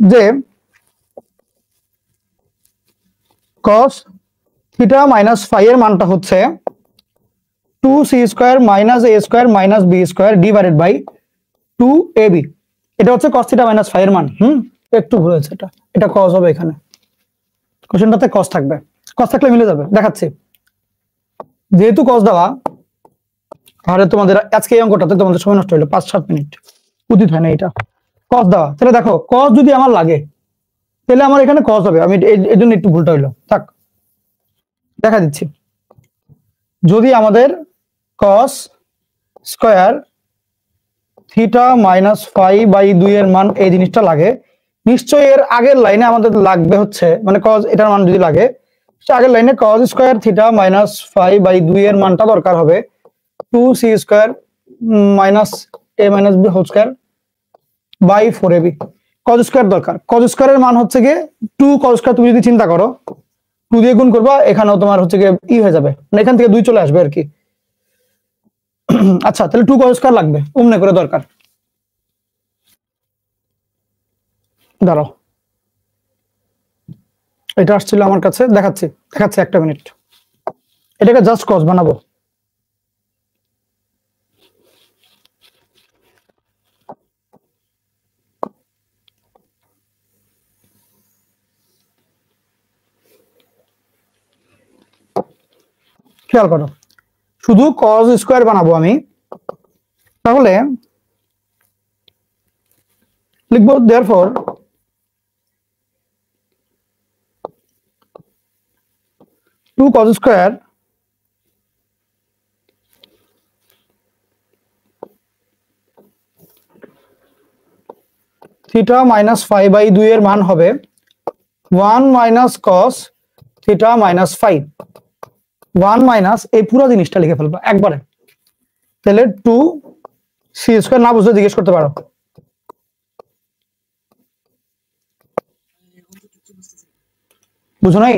[SPEAKER 1] যে cos থিটা মাইনাস ফাই এর মানটা হচ্ছে 2c square minus a square minus b square divided by 2ab, এটা হচ্ছে cos থিটা মাইনাস ফাই এর মান। একটু ভুল হয়েছে, এটা cos হবে, এখানে কোশ্চেনটাতে cos থাকবে, cos থাকলে মিলে যাবে, দেখাচ্ছি। যেহেতু cos দেওয়া, আরে তোমাদের আজকে এই অঙ্কটাতে তোমাদের সময় নষ্ট হলো 5-7 মিনিট, উচিত হয় না এটা, cos দেওয়া। তাহলে দেখো, cos যদি আমার লাগে, তাহলে আমার এখানে cos হবে, আমি এর জন্য একটু ভুলটা হইলো, থাক, দেখা দিচ্ছি। যদি আমাদের cos square theta minus phi by 2 এর মান এই জিনিসটা লাগে, নিশ্চয়ই এর আগের লাইনে আমাদের লাগবে হচ্ছে, মানে cos এটার মান যদি লাগে, আগের লাইনে cos square theta minus phi by 2 এর মানটা দরকার হবে 2c square minus a minus b whole square by 4ab। cos square দরকার, cos স্কয়ারের মান হচ্ছে গিয়ে 2 cos স্কয়ার। তুমি যদি চিন্তা করো 2 দিয়ে গুণ করবা, এখানেও তোমার হচ্ছে গিয়ে ই হয়ে যাবে, মানে এখান থেকে 2 চলে আসবে আর কি। আচ্ছা, তাহলে 2 cos স্কয়ার লাগবে, অমনে করে দরকার। দাঁড়াও, এটা আসছিল আমার কাছে, দেখাচ্ছি একটা মিনিট। এটাকে জাস্ট cos বানাবো। খেয়াল করো, শুধু cos স্কয়ার বানাবো আমি, তাহলে লিখবো therefore 2 cos square theta minus phi by 2 এর মান হবে 1 minus cos theta minus phi. 1 minus এই পুরো জিনিসটা লিখে ফেলবো একবারে। তাহলে 2c স্কয়ার, না বুঝলে জিজ্ঞেস করতে পারো। বুঝো নাই?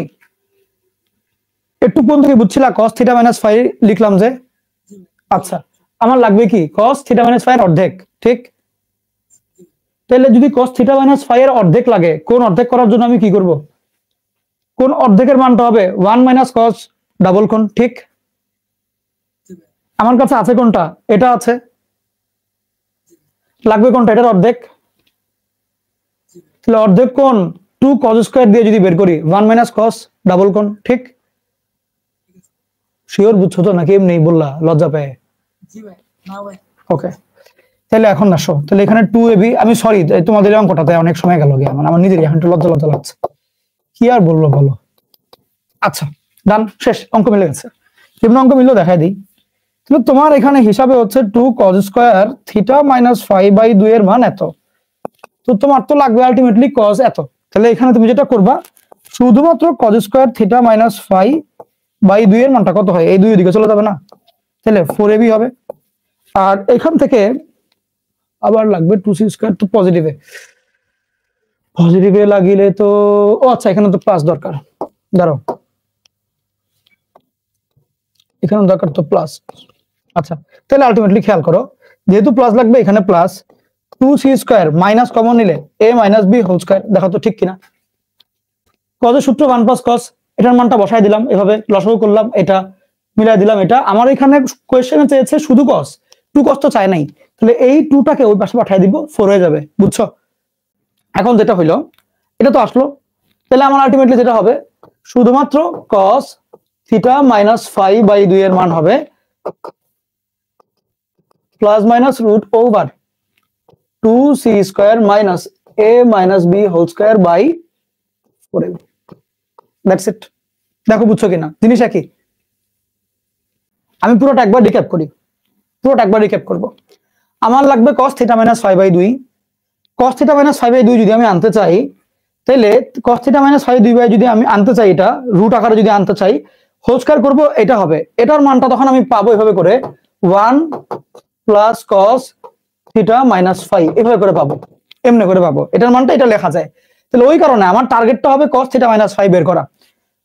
[SPEAKER 1] একটু কোন থেকে বুঝছিলা? cos থিটা মাইনাস ফাই লিখলাম যে। আচ্ছা, আমার লাগবে কি cos থিটা মাইনাস ফাই এর অর্ধেক, ঠিক? তাহলে যদি cos থিটা মাইনাস ফাই এর অর্ধেক লাগে, কোন অর্ধেক করার জন্য আমি কি করব? কোন অর্ধেকের মানটা হবে 1 মাইনাস cos ডাবল কোণ, ঠিক? আমার কাছে আছে কোনটা? এটা আছে। লাগবে কোনটা? এটার অর্ধেক। তাহলে অর্ধেক কোণ 2 cos স্কয়ার দিয়ে যদি বের করি 1 মাইনাস cos ডাবল কোণ, ঠিক? শিওর বুঝছো তো নাকি এমনি বললা লজ্জা পেয়ে? ওকে, তাহলে এখন আসো, তাহলে এখানে 2ab, আমি সরি তোমাদের অঙ্কটা তাই অনেক সময় গেল গিয়ে, আমার নিজেরই এখন একটু লজ্জা লাগছে, কি আর বলবো বলো। আচ্ছা, ডান, শেষ, অঙ্ক মিলে গেছে। কেমন অঙ্ক মিললো দেখাই দিই। তাহলে তোমার এখানে হিসাবে হচ্ছে 2 cos square theta minus phi by 2 এর মান এত। তো তোমার তো লাগবে আলটিমেটলি cos এত। তাহলে এখানে তুমি যেটা করবা, শুধুমাত্র cos square theta minus phi by 2 এর মানটা কত হয়, এই 2 দিকে চলে যাবে না, তাহলে 4ab হবে। আর এখান থেকে আবার লাগবে 2c স্কয়ার, তো পজিটিভে লাগিলে তো, ও আচ্ছা, এখানে তো প্লাস দরকার, দাঁড়াও, এখানে দরকার তো প্লাস। আচ্ছা, তাহলে আলটিমেটলি খেয়াল করো, যেহেতু প্লাস লাগবে, এখানে plus 2c square minus common নিলে a minus b whole square. দেখো তো ঠিক কিনা? cos এর সূত্র 1 প্লাস cos, এটার মানটা বসাই দিলাম, এভাবে লসাগু করলাম, এটা মিলাই দিলাম। এটা আমার এখানে কোয়েশ্চেনে চেয়েছে শুধু cos, 2 cos তো চাই নাই, তাহলে এই 2টাকে ওই পাশে পাঠিয়ে দিব, 4 হয়ে যাবে, বুঝছো? এখন যেটা হইলো, এটা তো আসলো, তাহলে আমার আলটিমেটলি যেটা হবে, শুধুমাত্র cos theta minus phi by 2 এর মান হবে plus minus root over 2c square minus a minus b whole square by 4ab। That's it. দেখো বুঝছো কিনা? জিনিস একই। আমি পুরোটা একবার রিক্যাপ করি, করব। আমার লাগবে cos theta minus phi by 2। cos theta minus phi by 2 যদি আমি আনতে চাই, তাহলে cos theta minus phi 2 by যদি আমি আনতে চাই, এটা রুট আকারে যদি আনতে চাই, হোল স্কয়ার করবো, এটা হবে, এটার মানটা তখন আমি পাবো এভাবে করে 1 plus cos theta minus phi, এভাবে করে পাবো, এমনি করে পাবো, এটার মানটা এটা লেখা যায়। তাহলে ওই কারণে আমার টার্গেটটা হবে cos থিটা মাইনাস ফাই বের করা।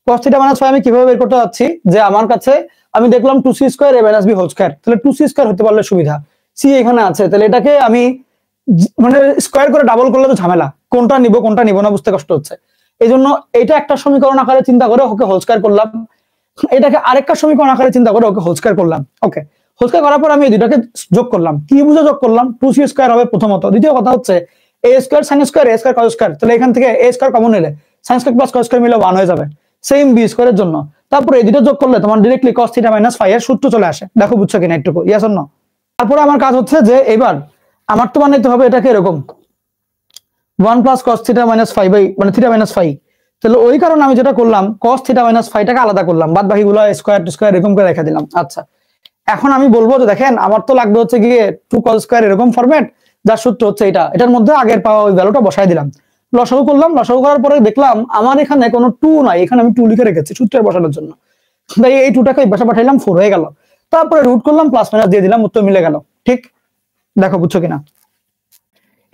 [SPEAKER 1] cos থিটা মাইনাস ফাই আমি কিভাবে বের করতে যাচ্ছি, যে আমার কাছে আমি দেখলাম 2c square a minus b whole square, তাহলে 2c স্কয়ার হতে পারলে সুবিধা, c এখানে আছে, তাহলে এটাকে আমি মানে স্কয়ার করে ডাবল করলে তো ঝামেলা, কোনটা নিব না বুঝতে কষ্ট হচ্ছে। এই জন্য এটা একটা সমীকরণ আকারে চিন্তা করে ওকে হোল স্কয়ার করলাম, এটাকে আরেকটা সমীকরণ আকারে চিন্তা করে ওকে হোল স্কয়ার করলাম। ওকে, হোল স্কয়ার করার পর আমি এই দুটাকে যোগ করলাম, কি বুঝে যোগ করলাম, 2c স্কয়ার হবে প্রথমত। দ্বিতীয় কথা হচ্ছে a square sin square a square cos square, তাহলে এখান থেকে a স্কয়ার কমন নিলে sin square plus cos square মিলে 1 হয়ে যাবে, সেম b স্কয়ারের জন্য। তারপর এই দুটো যোগ করলে তোমার directly cos theta minus phi এর সূত্র চলে আসে। দেখো বুঝছো কিনা একটু, ইয়েস অর নো? তারপরে আমার কাজ হচ্ছে যে এবার আমার তো বানাইতে হবে এটাকে এরকম 1 plus cos theta minus phi by মানে থিটা মাইনাস ফাই। তাহলে ওই কারণে আমি যেটা করলাম, cos থিটা মাইনাস ফাইটাকে আলাদা করলাম, বাদ বাকিগুলো স্কয়ার টু স্কয়ার এরকম করে রেখে দিলাম। আচ্ছা, এখন আমি বলবো যে দেখেন আমার তো লাগবে হচ্ছে গিয়ে 2 cos স্কয়ার এরকম ফরম্যাট, যার সূত্র হচ্ছে এটা, এটার মধ্যে আগের পাওয়া ওই ভ্যালুটা বসাই দিলাম, লসাগু করলাম, লসাগু করার পরে দেখলাম আমার এখানে কোনো 2 নাই, এখানে আমি 2 লিখে রেখেছি সূত্রে বসানোর জন্য। তাই এই 2টাকে এই পাশে পাঠাইলাম, 4 হয়ে গেল। তারপরে রুট করলাম, প্লাস মাইনাস দিয়ে দিলাম, উত্তর মিলে গেল। ঠিক? দেখো বুঝছো কিনা?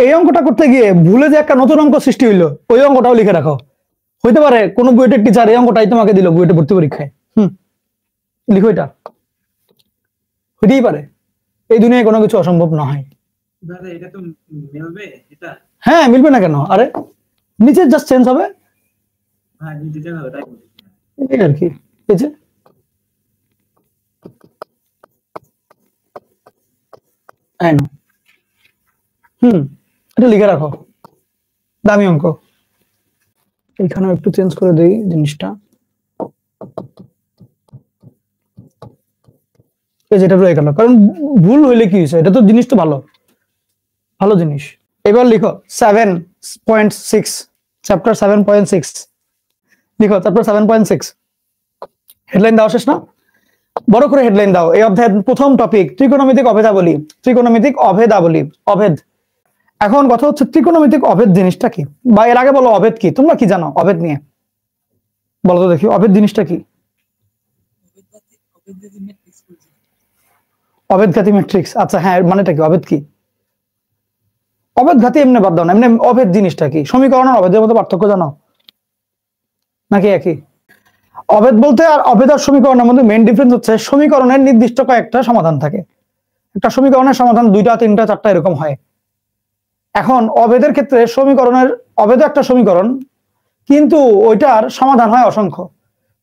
[SPEAKER 1] এই অঙ্কটা করতে গিয়ে ভুলে যে একটা নতুন অঙ্ক সৃষ্টি হইলো, ওই অঙ্কটাও লিখে রাখো। হইতে পারে কোন বুয়েটের টিচার এই অঙ্কটাই তোমাকে দিল বুয়েটে ভর্তি পরীক্ষায়। লিখো, এটা হইতেই পারে। এই দুনিয়ায় কোনো কিছু অসম্ভব নয়।
[SPEAKER 3] দাদা এটা তো মিলবে এটা?
[SPEAKER 1] হ্যাঁ, মিলবে না কেন? আরে নিচে জাস্ট চেঞ্জ হবে।
[SPEAKER 3] হ্যাঁ নিচে চেঞ্জ হবে, তাই
[SPEAKER 1] এই আর কি। এই যে এটা লিখে রাখো, দামি অঙ্ক। এখানেও একটু চেঞ্জ করে দেই জিনিসটা। যেটা রয়ে গেল, কারণ ভুল হইলে কি হয়েছে, এটা তো জিনিস তো ভালো ভালো জিনিস। এবার লিখো 7.6, চ্যাপ্টার 7.6 লিখো, চ্যাপ্টার 7.6। হেডলাইন দাও, শেষ না? বড় করে হেডলাইন দাও। এই অধ্যায়ের প্রথম টপিক ত্রিকোণমিতিক অভেদাবলী। ত্রিকোণমিতিক অভেদাবলী, অভেদ। এখন কথা হচ্ছে ত্রিকোণমিতিক অভেদ জিনিসটা কি, বা এর আগে বলো অভেদ কি। তোমরা কি জানো অভেদ নিয়ে? বলো তো দেখি, অভেদ জিনিসটা কি? অভেদঘাতী ম্যাট্রিক্স। আচ্ছা হ্যাঁ, মানেটা কি? অভেদ কি? অভেদঘাতী এমনি বাদ দাও না, এমনি অভেদ জিনিসটা কি? সমীকরণ আর অভেদের মধ্যে পার্থক্য জানো নাকি একই? অভেদ বলতে আর অভেদ আর সমীকরণের মধ্যে মেইন ডিফারেন্স হচ্ছে সমীকরণের নির্দিষ্ট কয়েকটা সমাধান থাকে। একটা সমীকরণের সমাধান 2টা 3টা 4টা এরকম হয়। এখন অভেদের ক্ষেত্রে সমীকরণের, অভেদ একটা সমীকরণ কিন্তু ওইটার সমাধান হয় অসংখ্য,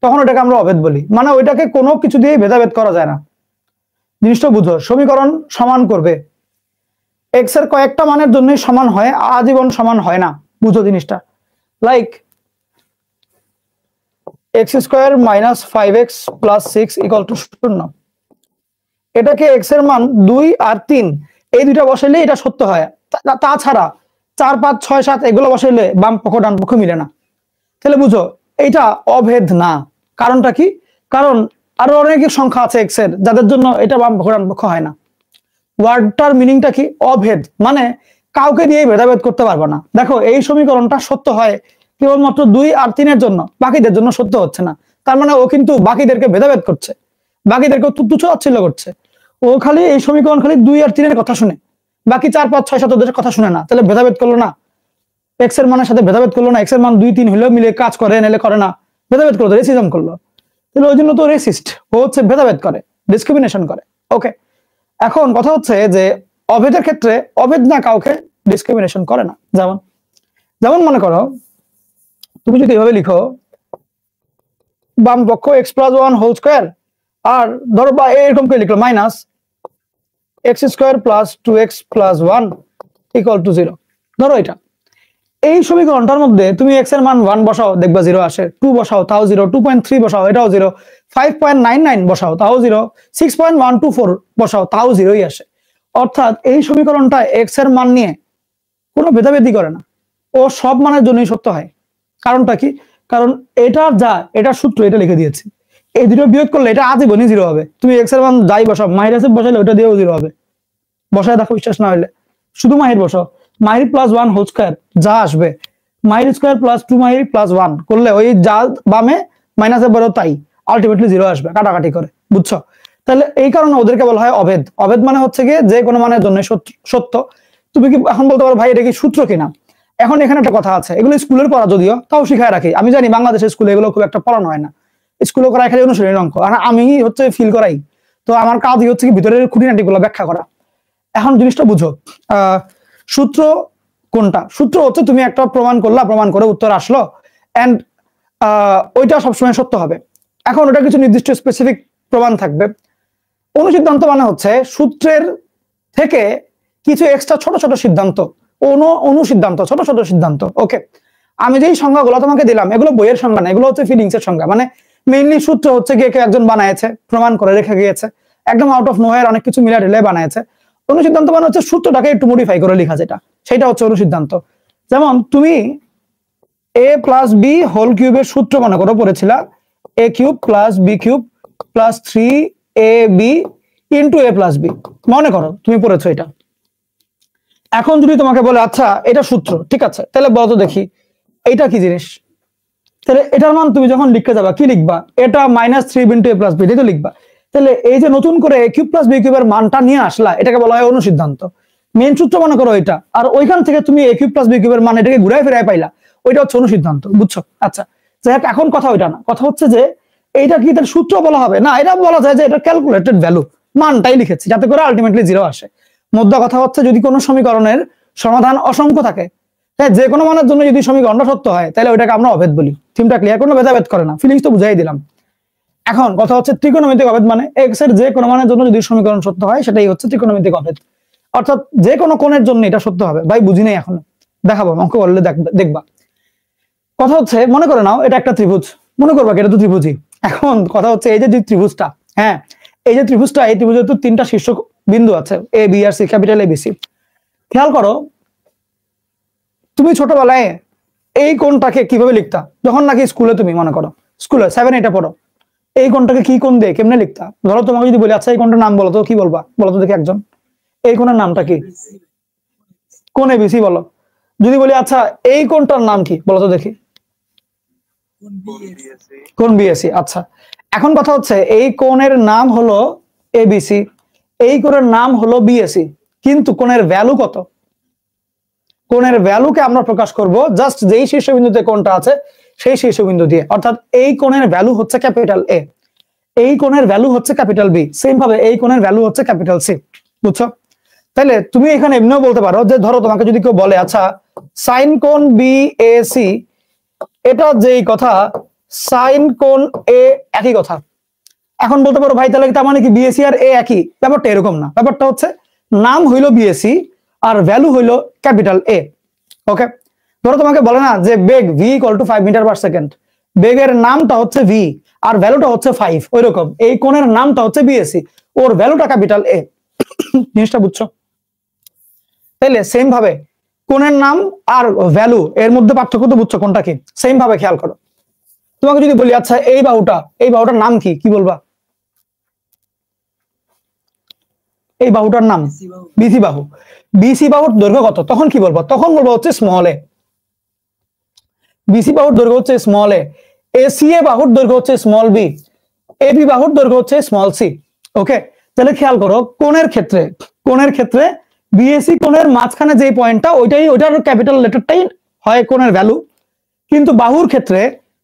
[SPEAKER 1] তখন ওটাকে আমরা অভেদ বলি। মানে ওইটাকে কোনো কিছু দিয়ে ভেদাভেদ করা যায় না। জিনিসটা বুঝো, সমীকরণ সমান করবে, এক্স এর কয়েকটা মানের জন্যই সমান হয়, আজীবন সমান হয় না। বুঝো জিনিসটা। Like x square minus 5x plus 6 equal to 0। এটাকে x এর মান 2 আর 3 এই দুইটা বসাইলে এটা সত্য হয়। তাছাড়া 4 5 6 7 এগুলো বসাইলে বাম পক্ষ ডান পক্ষ মিলে না। তাহলে বুঝো এইটা অভেদ না। কারণটা কি? কারণ আরো অনেক সংখ্যা আছে x এর যাদের জন্য এটা বাম পক্ষ ডান পক্ষ হয় না। ওয়ার্ডটার মিনিংটা কি? অভেদ মানে কাউকে দিয়ে ভেদাভেদ করতে পারবে না। দেখো এই সমীকরণটা সত্য হয় কেবলমাত্র 2 আর 3 এর জন্য, বাকিদের জন্য সত্য হচ্ছে না। তার মানে ও কিন্তু বাকিদেরকে ভেদাভেদ করছে, বাকিদেরকে তুচ্ছ-তাচ্ছিল্য করছে। ও খালি এই সমীকরণ খালি 2 আর 3 এর কথা শুনে, বাকি 4 5 6 7 ওদের কথা শুনে না। তাহলে ভেদাভেদ করলো না, এক্স এর মানের সাথে ভেদাভেদ করলো না। এক্স এর মান 2 3 হলেও মিলে কাজ করে, নাহলে করে না। ভেদাভেদ করলো, রেসিজম করলো। তাহলে ওই জন্য তো রেসিস্ট, ও হচ্ছে ভেদাভেদ করে, ডিসক্রিমিনেশন করে। ওকে, এখন কথা হচ্ছে যে অভেদের ক্ষেত্রে অভেদ না কাউকে ডিসক্রিমিনেশন করে না। যেমন যেমন মনে করো তুমি যদি এভাবে লিখো বাম পক্ষ x প্লাস 1 হোল স্কয়ার, আর ধরো বা এরকম করে লিখলো minus x square plus 2x plus 1 equal to 0। ধরো এটা এই সমীকরণটার মধ্যে তুমি x এর মান 1 বসাও, দেখবা 0 আসে। 2 বসাও তাও 0, 2.3 বসাও এটাও 0, 5.99 বসাও তাও 0, 6.124 বসাও তাও 0ই আসে। অর্থাৎ এই সমীকরণটা x এর মান নিয়ে কোনো ভেদাভেদি করে না, ও সব মানের জন্যই সত্য হয়। কারণটা কি? কারণ এটা যা, এটা সূত্র, এটা লিখে দিয়েছি। এই দুটো বিয়োগ করলে এটা আজীবনই 0 হবে। তুমি x এর মান যাই বসাও, মাইনাসে বসালে ওটা দিয়েও 0 হবে। বসায় দেখো, বিশ্বাস না হলে শুধু মাহির বসাও, মাহির প্লাস 1 হোল স্কয়ার যা আসবে, মাহির স্কয়ার প্লাস 2 মাহির প্লাস 1 করলে ওই যা বামে মাইনাসে বড় তাই আলটিমেটলি 0 আসবে, কাটাকাটি করে। বুঝছো? তাহলে এই কারণে ওদেরকে বলা হয় অভেদ। অভেদ মানে হচ্ছে গিয়ে যে কোনো মানের জন্য সত্য। তুমি কি এখন বলতে পারো ভাই এটা কি সূত্র কিনা? এখন এখানে একটা কথা আছে, এগুলো স্কুলের পড়া, যদিও তাও শিখায় রাখি। আমি জানি বাংলাদেশের স্কুলে এগুলো খুব একটা পড়ানো হয় না, স্কুলে করাই খালি অনুশীলনের অঙ্ক, আর আমি হচ্ছে ফিল করাই। তো আমার কাজই হচ্ছে কি ভিতরের খুঁটিনাটি গুলো ব্যাখ্যা করা। এখন জিনিসটা বুঝো, সূত্র কোনটা? সূত্র হচ্ছে তুমি একটা প্রমাণ করলা, প্রমাণ করে উত্তর আসলো, এন্ড ওইটা সবসময় সত্য হবে। এখন ওটা কিছু নির্দিষ্ট স্পেসিফিক প্রমাণ থাকবে। অনুসিদ্ধান্ত মানে হচ্ছে সূত্রের থেকে কিছু এক্সট্রা ছোট ছোট সিদ্ধান্ত, অনুসিদ্ধান্ত, ছোট ছোট সিদ্ধান্ত। ওকে, আমি যেই সংজ্ঞাগুলো তোমাকে দিলাম এগুলো বইয়ের সংজ্ঞা না, এগুলো হচ্ছে ফিলিংস এর সংজ্ঞা। মানে মেইনলি সূত্র হচ্ছে গিয়ে কেউ একজন বানাইছে, প্রমাণ করে রেখে গিয়েছে, একদম আউট অফ নোহোয়্যার অনেক কিছু মিলা ঢেলে বানাইছে। অনুসিদ্ধান্ত মানে হচ্ছে সূত্রটাকে একটু মডিফাই করে লেখা, যেটা সেটা হচ্ছে অনুসিদ্ধান্ত। যেমন তুমি a প্লাস বি হোল কিউবের সূত্র মনে করো পড়েছিলা, a cube plus B cube plus 3ab into a plus B, মনে করো তুমি পড়েছো এটা। এখন যদি তোমাকে বলে আচ্ছা এটা সূত্র, ঠিক আছে, তাহলে বলো তো দেখি এইটা কি জিনিস। তাহলে এটার মান তুমি যখন লিখতে যাবা কি লিখবা, এটা -3 * a + b তো লিখবা। তাহলে এই যে নতুন করে a³ + b³ এর মানটা নিয়ে আসলা, এটাকে বলা হয় অনুসিদ্ধান্ত। মেন সূত্র মনে করো এটা, আর ওইখান থেকে তুমি a³ + b³ এর মান এটাকে ঘুরায় ফিরায় পাইলা, ওইটা হচ্ছে অনুসিদ্ধান্ত, বুঝছো? আচ্ছা যাই হোক, এখন কথা ওইটা না, কথা হচ্ছে যে এইটা কি তার সূত্র বলা হবে না, এটা বলা যায় যে এটা ক্যালকুলেটেড ভ্যালু, মানটাই লিখেছি যাতে করে আলটিমেটলি 0 আসে। মোদ্দা কথা হচ্ছে যদি কোনো সমীকরণের সমাধান অসংখ্য থাকে, হ্যাঁ, যে কোনো মানের জন্য যদি সমীকরণটা সত্য হয় তাহলে ওইটাকে আমরা অভেদ বলি। থিমটা ক্লিয়ার? কোনো ভেদাভেদ করে না, ফিলিংস তো বুঝাই দিলাম। এখন কথা হচ্ছে ত্রিকোণমিতিক অভেদ মানে এক্স এর যে কোনো মানের জন্য যদি সমীকরণ সত্য হয় সেটাই হচ্ছে ত্রিকোণমিতিক অভেদ, অর্থাৎ যে কোনো কোণের জন্য এটা সত্য হবে। ভাই বুঝি নাই এখনো, দেখাবো অঙ্ক করলে দেখবা। কথা হচ্ছে মনে করে নাও এটা একটা ত্রিভুজ, মনে করবা এটা তো ত্রিভুজই। এখন কথা হচ্ছে এই যে ত্রিভুজটা, হ্যাঁ এই যে ত্রিভুজটা, এই ত্রিভুজের তো 3টা শীর্ষ বিন্দু আছে, এ বি আর C, capital A B C. খেয়াল করো তুমি ছোটবেলায় এই কোণটাকে কিভাবে লিখতা, যখন নাকি স্কুলে তুমি মনে করো স্কুলে 7-8 পড়ো, এই কোণটাকে কি কোণ দিয়ে কেমনে লিখতা? ধরো তোমাকে যদি বলি আচ্ছা এই কোণটার নাম বলো তো, কি বলবা বলো তো দেখি একজন, এই কোণের নামটা কি? কোণ এবিসি বলো। যদি বলি আচ্ছা এই কোণটার নাম কি বলো তো দেখি? কোণ বিএসি। আচ্ছা এখন কথা হচ্ছে এই কোণের নাম হলো এবিসি, এই কোণের নাম হলো বিএসি, কিন্তু কোণের ভ্যালু কত? কোণের ভ্যালুকে আমরা প্রকাশ করব জাস্ট যেই শীর্ষবিন্দুতে কোণটা আছে সেই শীর্ষবিন্দু দিয়ে, অর্থাৎ এই কোণের ভ্যালু হচ্ছে ক্যাপিটাল এ, এই কোণের ভ্যালু হচ্ছে ক্যাপিটাল বি, সেম ভাবে এই কোণের ভ্যালু হচ্ছে ক্যাপিটাল সি, বুঝছো? তাহলে তুমি এখানে এমনিও বলতে পারো যে ধরো তোমাকে যদি কেউ বলে আচ্ছা সাইন কোণ বিএসি, এটা যেই কথা সাইন কোণ এ একই কথা। এখন বলতে পারো ভাই তাহলে তার মানে কি বিএসি আর এ একই? ব্যাপারটা এরকম না, ব্যাপারটা হচ্ছে নাম হইলো বিএসি আর ভ্যালু হইলো ক্যাপিটাল এ। ওকে, ধরো তোমাকে বলে না যে বেগ v = 5 মিটার/সেকেন্ড, বেগের নামটা হচ্ছে v আর ভ্যালুটা হচ্ছে 5, ওইরকম এই কোণের নামটা হচ্ছে বিএসি, ওর ভ্যালুটা ক্যাপিটাল এ। জিনিসটা বুঝছো? তাইলে সেম ভাবে কোণের নাম আর ভ্যালু এর মধ্যে পার্থক্য তো বুঝছো কোনটা কি? সেম ভাবে খেয়াল করো, তোমাকে যদি বলি আচ্ছা এই বাহুটার নাম কি, কি বলবা? এই বাহুটার নাম বিসি বাহু। বিসি বাহুর দৈর্ঘ্য কত? তখন কি বলবো? তখন বলবো হচ্ছে স্মল এ। বিসি বাহুর দৈর্ঘ্য হচ্ছে স্মল এ, এসিএ বাহুর দৈর্ঘ্য হচ্ছে স্মল বি, এবি বাহুর দৈর্ঘ্য হচ্ছে স্মল সি। ওকে, তাহলে খেয়াল করো কোণের ক্ষেত্রে বিএসি কোণের মাঝখানে যে পয়েন্টটা ওইটার ক্যাপিটাল লেটারটাই হয় কোণের ভ্যালু, কিন্তু বাহুর ক্ষেত্রে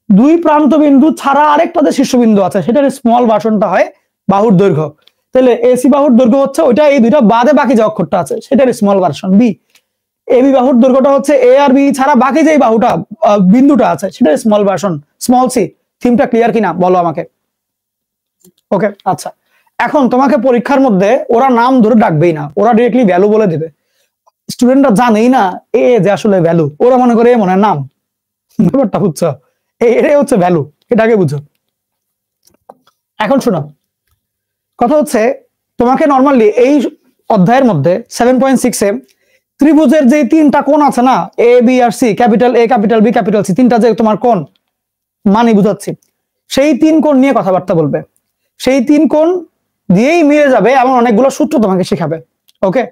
[SPEAKER 1] দুই প্রান্ত বিন্দু ছাড়া আরেকটা যে শীর্ষবিন্দু আছে সেটার স্মল ভার্সনটা হয় বাহুর দৈর্ঘ্য। তাহলে এসি বাহুর দৈর্ঘ্য হচ্ছে ওইটা, এই দুইটা বাদে বাকি যে অক্ষরটা আছে সেটার স্মল ভার্সন বি। এবি বাহুর দৈর্ঘ্যটা হচ্ছে এ আর বি ছাড়া বাকি যে বাহুটা বিন্দুটা আছে সেটার স্মল ভার্সন স্মল সি। থিমটা ক্লিয়ার কিনা বলো আমাকে? ওকে আচ্ছা, এখন তোমাকে পরীক্ষার মধ্যে ওরা নাম ধরে ডাকবেই না, ওরা ডিরেক্টলি ভ্যালু বলে দিবে। স্টুডেন্টরা জানেই না এ যে আসলে ভ্যালু, ওরা মনে করে মনে নাম। ব্যাপারটা বুঝছো? এটাই হচ্ছে ভ্যালু, এটাকে বুঝো। এখন শোনো, কথা হচ্ছে তোমাকে নর্মালি এই অধ্যায়ের মধ্যে 7.6 এ ত্রিভুজের যে 3টা কোণ আছে না, এ বি আর C, capital A capital B capital C, 3টা যে তোমার কোণ মানে বুঝাচ্ছি, সেই 3 কোণ নিয়ে কথাবার্তা বলবে। সেই 3 কোণ দিয়েই মিলে যাবে এমন অনেকগুলো সূত্র তোমাকে শেখাবে। ওকে,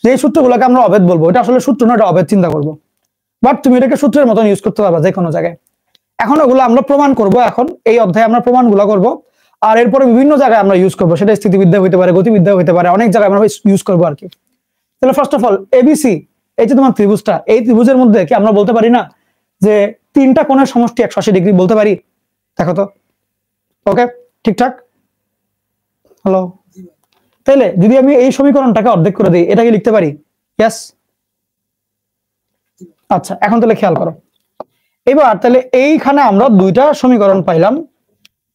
[SPEAKER 1] যেই সূত্রগুলোকে আমরা অভেদ বলবো, এটা আসলে সূত্র না, এটা অভেদ চিন্তা করবো, বাট তুমি এটাকে সূত্রের মতন ইউজ করতে পারবা যে কোনো জায়গায়। এখন ওগুলো আমরা প্রমাণ করব, এখন এই অধ্যায়ে আমরা প্রমাণগুলো করব, আর এরপরে বিভিন্ন জায়গায় আমরা ইউজ করবো, সেটা স্থিতিবিদ্যা হতে পারে, গতিবিদ্যা হতে পারে, অনেক জায়গায় আমরা ইউজ করবো আর কি। তাহলে ফার্স্ট অফ অল এবিসি, এই যে তোমার ত্রিভুজটা, এই ত্রিভুজের মধ্যে কি আমরা বলতে পারি না যে 3টা কোণের সমষ্টি 180 ডিগ্রি? বলতে পারি, দেখো তো। ওকে ঠিকঠাক, হ্যালো। তাহলে যদি আমি এই সমীকরণটাকে অর্ধেক করে দিই, এটাকে লিখতে পারি? ইয়েস। আচ্ছা এখন তাহলে খেয়াল করো, এবার তাহলে এইখানে আমরা 2টা সমীকরণ পাইলাম,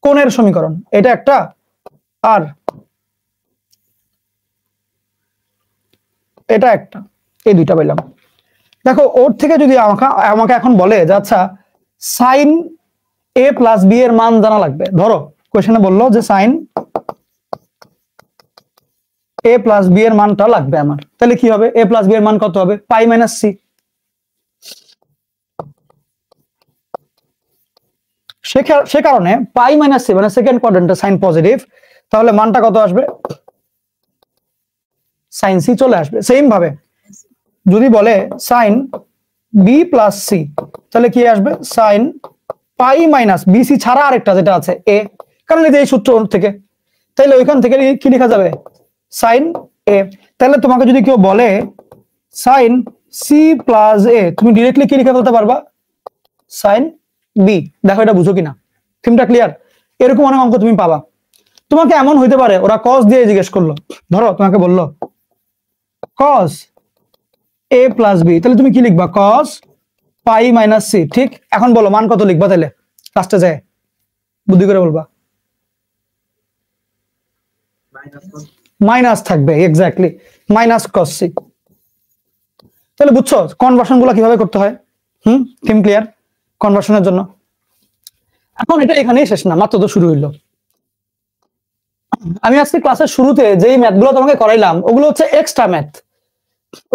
[SPEAKER 1] কোণের সমীকরণ, এটা একটা আর এটা একটা, এই 2টা পাইলাম। দেখো ওর থেকে যদি আমাকে এখন বলে যে আচ্ছা সাইন এ প্লাস বি এর মান জানা লাগবে, ধরো কোয়েশ্চনে বললো যে সাইন এ প্লাস বি এর মানটা লাগবে আমার, তাহলে কি হবে? এ প্লাস বি এর মান কত হবে? পাই মাইনাস সি। সে কারণে পাই মাইনাস সি মানে সেকেন্ড কোয়াড্রেন্টে সাইন পজিটিভ, তাহলে মানটা কত আসবে? সাইন সি চলে আসবে। সেম ভাবে যদি বলে সাইন বি প্লাস সি, তাহলে কি আসবে সাইন পাই মাইনাস বিসি ছাড়া আরেকটা যেটা আছে এ, কারণ এই যে এই সূত্র থেকে, তাহলে ওইখান থেকে কি লেখা যাবে সাইন এ। তাহলে তোমাকে যদি কেউ বলে সাইন সি প্লাস এ, তুমি ডিরেক্টলি কি লিখে ফেলতে পারবা সাইন বি। দেখো এটা বুঝো কিনা, থিমটা ক্লিয়ার? এরকম অনেক অঙ্ক তুমি পাবা। তোমাকে এমন হইতে পারে ওরা কস দিয়ে জিজ্ঞেস করলো, ধরো তোমাকে বললো কস এ প্লাস বি, তাহলে তুমি কি লিখবা কস পাই মাইনাস সি। ঠিক, এখন বলো মান কত লিখবা, তাহলে লাস্টে যায় বুদ্ধি করে বলবা মাইনাস থাকবে, এক্স্যাক্টলি মাইনাস কস সি। তাহলে বুঝছো কনভার্সন গুলো কিভাবে করতে হয়? থিম ক্লিয়ার কনভার্সনের জন্য? এখন এটা এখানেই শেষ না, মাত্র তো শুরু হইলো। আমি আজকে ক্লাসের শুরুতে যেই ম্যাথ গুলো তোমাকে করাইলাম ওগুলো হচ্ছে এক্সট্রা ম্যাথ,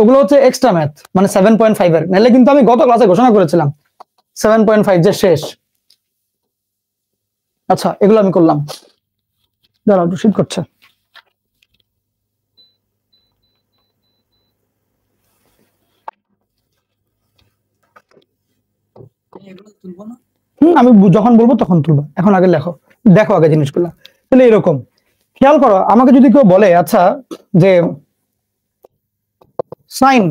[SPEAKER 1] ওগুলো হচ্ছে এক্সট্রা ম্যাথ, মানে 7.5 এর। নাহলে কিন্তু আমি গত ক্লাসে ঘোষণা করেছিলাম 7.5 যে শেষ। আচ্ছা এগুলো আমি করলাম, দাঁড়াও একটু শীত করছে। আমি যখন বলবো তখন তুলবো, এখন আগে লেখো, দেখো আগে জিনিসগুলো। তাহলে এরকম খেয়াল করো, আমাকে যদি কেউ বলে আচ্ছা যে sine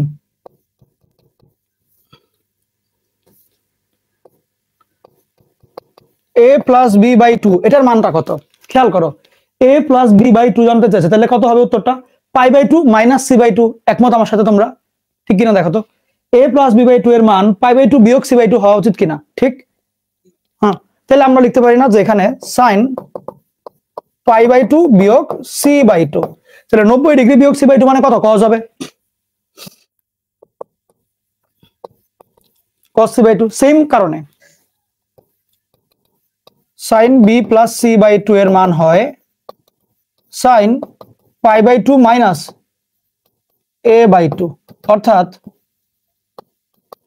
[SPEAKER 1] a plus B by 2 এটার মানটা কত, খেয়াল করো a প্লাস বি বাই 2 জানতে চাইছে, তাহলে কত হবে উত্তরটা pi by 2 minus C by 2। একমত আমার সাথে তোমরা? ঠিক কিনা দেখো তো, a প্লাস বি বাই 2 এর মান পাই বাই 2 বিয়োগ সি বাই 2 হওয়া উচিত কিনা? ঠিক, হ্যাঁ। তাহলে আমরা লিখতে পারি না যে এখানে সাইন পাই বাই 2 বিয়োগ সি বাই 2, তাহলে 90 ডিগ্রি বিয়োগ সি বাই 2 মানে কত কস হবে cos c বাই 2। সেম কারণে sine B plus C by 2 এর মান হয় sine pi by 2 minus A by 2, অর্থাৎ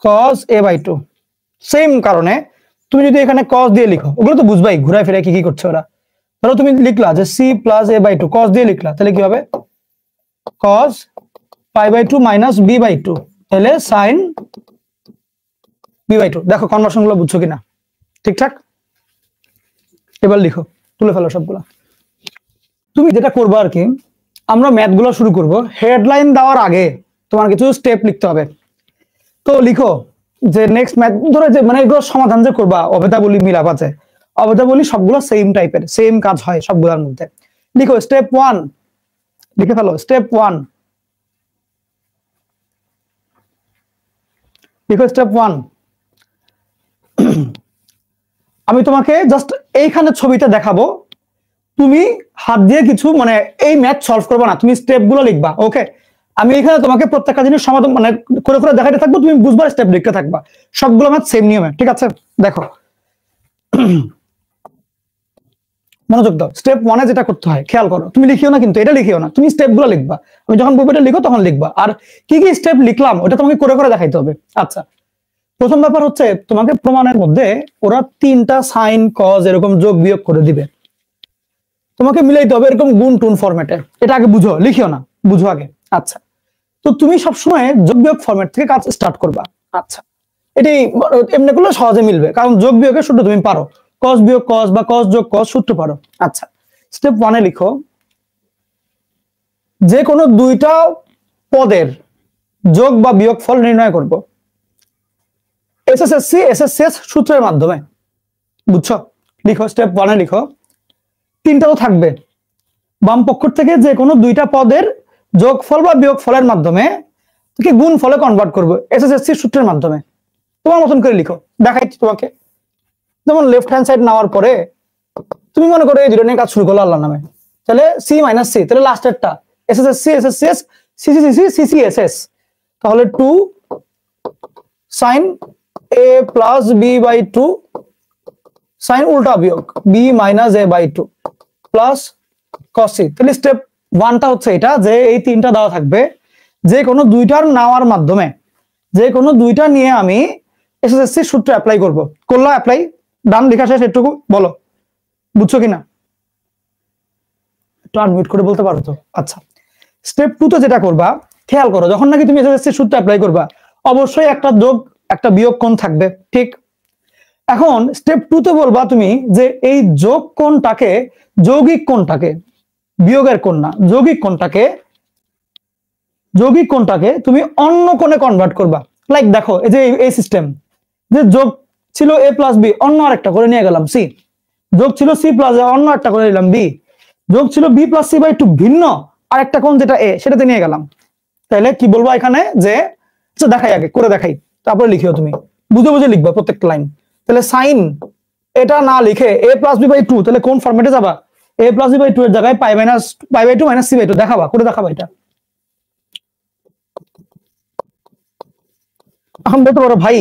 [SPEAKER 1] cos a বাই 2। সেম কারণে তুমি যদি এখানে cos দিয়ে লিখো, ওগুলো তো বুঝবাই ঘুরায় ফিরে কি কি করছে ওরা। ধরো তুমি লিখলা যে c plus a by 2 cos দিয়ে লিখলা, তাহলে কি হবে cos pi by 2 minus b by 2, তাহলে সাইন b বাই 2। দেখো কনভার্সন গুলো বুঝছো কিনা ঠিকঠাক? এবার লিখো, তুলে ফেলো সবগুলা। তুমি যেটা করবে আর কি, আমরা ম্যাথ গুলো শুরু করব, হেডলাইন দেওয়ার আগে তোমার কিছু স্টেপ লিখতে হবে। তো লিখো যে নেক্সট ম্যাথ ধরো যে মানে এগুলো সমাধান যে করবা, অভেদাবলী মিলাপ আছে, অভেদাবলী সবগুলো সেম টাইপের, সেম কাজ হয় সবগুলোর মধ্যে। লিখো স্টেপ 1, লিখে ফেলো স্টেপ 1, লিখো স্টেপ 1। আমি তোমাকে জাস্ট এইখানে ছবিটা দেখাবো, তুমি হাত দিয়ে কিছু মানে এই ম্যাথ সলভ করবে না, তুমি স্টেপ গুলো লিখবা। ওকে, আমি এখানে তোমাকে প্রত্যেকটা জিনিস সমাধান মানে করে করে দেখাতে থাকবো, তুমি বুঝবার স্টেপ লিখতে থাকবা, সবগুলো ম্যাথ সেম নিয়মে। ঠিক আছে, দেখো মনোযোগ দাও। স্টেপ 1 এ যেটা করতে হয় খেয়াল করো, তুমি লিখিও না কিন্তু, এটা লিখিও না, তুমি স্টেপ গুলো লিখবা। আমি যখন বলবো এটা লিখো তখন লিখবা, আর কি কি স্টেপ লিখলাম ওটা তোমাকে করে করে দেখাইতে হবে। আচ্ছা, প্রথম ব্যাপার হচ্ছে তোমাকে প্রমাণের মধ্যে ওরা 3টা সাইন কজ এরকম যোগ বিয়োগ করে দিবে, তোমাকে মিলাইতে হবে এরকম গুণ টুন ফরম্যাটে। এটা আগে বুঝো, লিখিও না, বুঝো আগে। আচ্ছা, তো তুমি সবসময় যোগ বিয়োগ ফরম্যাট থেকে কাজ স্টার্ট করবা। আচ্ছা, এটি এমনি করলে সহজে মিলবে, কারণ যোগ বিয়োগের সূত্র তুমি পারো, কস বিয়োগ কস বা কস যোগ কস সূত্র পারো। আচ্ছা, স্টেপ 1 এ লিখো যে কোনো দুইটা পদের যোগ বা বিয়োগ ফল নির্ণয় করব এসএসসি এসএসসিএস সূত্রের মাধ্যমে। বুঝছো? লিখো স্টেপ 1 এ লিখো 3টা তো থাকবে, বাম পক্ষ থেকে যে কোনো দুইটা পদের যোগফল বা বিয়োগফলের মাধ্যমে কি গুণ ফলে কনভার্ট করবো এসএসসি সূত্রের মাধ্যমে। তোমার মতন করে লিখো, দেখাইছি তোমাকে। যেমন লেফট হ্যান্ড সাইড নেওয়ার পরে তুমি মনে করো এই দুটো নিয়ে কাজ শুরু করলো আল্লাহর নামে, তাহলে সি মাইনাস সি, তাহলে লাস্টেরটা এসএসসি এসএসসিএস সিসিসি সিসিএসএস, তাহলে 2 sine A plus B by 2 sine উল্টা বিয়োগ B minus A by 2 plus cos c। তাহলে স্টেপ 1টা হচ্ছে এটা, যে এই 3টা দেওয়া থাকবে, যে কোনো দুইটার নেওয়ার মাধ্যমে, যে কোনো দুইটা নিয়ে আমি এসএসসি সূত্র অ্যাপ্লাই করব। করলা অ্যাপ্লাই, ডান, লেখা শেষ। এটুকু বলো বুঝছো কিনা, একটু আনমিউট করে বলতে পারো তো? আচ্ছা, স্টেপ 2 তে যেটা করবা খেয়াল করো, যখন নাকি তুমি এসএসসি সূত্র অ্যাপ্লাই করবা অবশ্যই একটা যোগ একটা বিয়োগ কোণ থাকবে, ঠিক? এখন স্টেপ 2 তে বলবা তুমি যে এই যোগ কোণটাকে, যৌগিক কোণটাকে, বিয়োগের কোণ না, যৌগিক কোণটাকে তুমি অন্য কোণে কনভার্ট করবা। লাইক দেখো এই যে এই সিস্টেম, যে যোগ ছিল a প্লাস বি, অন্য আরেকটা করে নিয়ে গেলাম সি, যোগ ছিল সি প্লাস অন্য একটা করে নিলাম বি, যোগ ছিল B plus C by two ভিন্ন আরেকটা কোণ যেটা এ, সেটাতে নিয়ে গেলাম। তাহলে কি বলবো এখানে যে, আচ্ছা দেখাই, আগে করে দেখাই তারপরে লিখিও, তুমি বুঝে বুঝে লিখবা প্রত্যেকটা লাইন। তাহলে সাইন এটা না লিখে a plus B by two, তাহলে কোন ফরম্যাটে যাবা? a plus B by two এর জায়গায় pi by two minus C by two দেখাবা, করে দেখাবা এটা। এখন বলতে পারো ভাই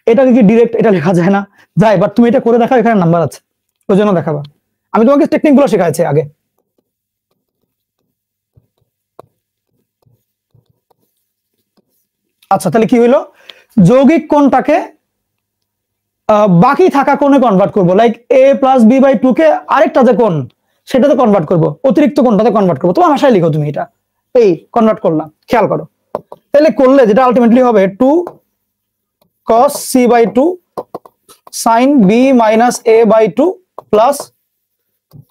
[SPEAKER 1] এটাকে কি ডিরেক্ট এটা লেখা যায় না? যায়, বাট তুমি এটা করে দেখাও, এখানে নাম্বার আছে ওই জন্য দেখাবা। আমি তোমাকে টেকনিক গুলো শেখাচ্ছি আগে। আচ্ছা তাহলে কি হইলো, যৌগিক কোণটাকে বাকি থাকা কোণে কনভার্ট করবো, like a plus B by two কে আরেকটা যে কোণ সেটাতে কনভার্ট করবো, অতিরিক্ত কোণটাতে কনভার্ট করবো। তোমার ভাষায় লিখো তুমি এটা, এই কনভার্ট করলাম, খেয়াল করো। তাহলে করলে যেটা আলটিমেটলি হবে 2 cos c by two sin b minus a by two plus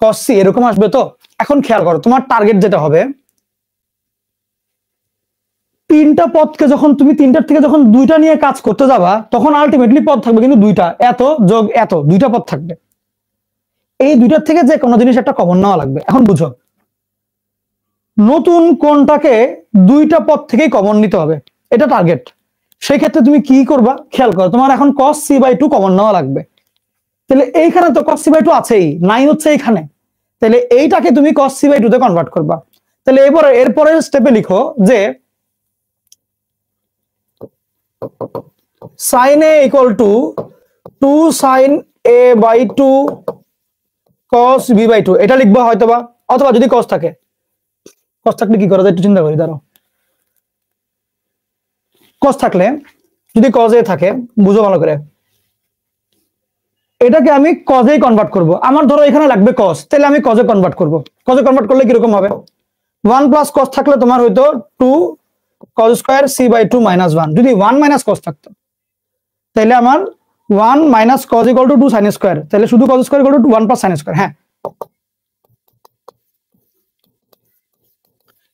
[SPEAKER 1] cos c, এরকম আসবে তো। এখন খেয়াল করো, তোমার টার্গেট যেটা হবে, তিনটা পদকে যখন তুমি তিনটার থেকে যখন দুইটা নিয়ে কাজ করতে যাবা তখন আলটিমেটলি পদ থাকবে কিন্তু দুইটা, এত যোগ এত, দুইটা পদ থাকবে। এই দুইটার থেকে যে কোনো জিনিস একটা কমন নেওয়া লাগবে। এখন বুঝো, নতুন কোণটাকে দুইটা পদ থেকেই কমন নিতে হবে, এটা টার্গেট। সেই ক্ষেত্রে তুমি কি করবা খেয়াল করো, তোমার এখন cos c by two common নেওয়া লাগবে। তাহলে এইখানে তো cos c বাই টু আছেই, নাই হচ্ছে এইখানে, তাহলে এইটাকে তুমি cos c বাই টু তে কনভার্ট করবা। তাহলে এরপরে স্টেপে লিখো যে sin a equal to 2 sin a by 2 cos b by 2, এটা লিখবা হয়তোবা, অথবা যদি cos থাকে, cos থাকলে কি করা যায় একটু চিন্তা করি, দাঁড়াও। cos থাকলে যদি cos a থাকে, বুঝো ভালো করে, এটাকে আমি cos এ কনভার্ট করব। আমার ধরো এখানে লাগবে cos, তাহলে আমি cos এ কনভার্ট করব। cos এ কনভার্ট করলে কিরকম হবে, 1 প্লাস cos থাকলে তোমার হয়তো 2 cos square c by 2 minus 1, যদি 1 মাইনাস cos থাকতো তাহলে আমার 1 minus cos equal to 2 sin square, তাহলে শুধু cos square equal to 1 plus sin square. হ্যাঁ,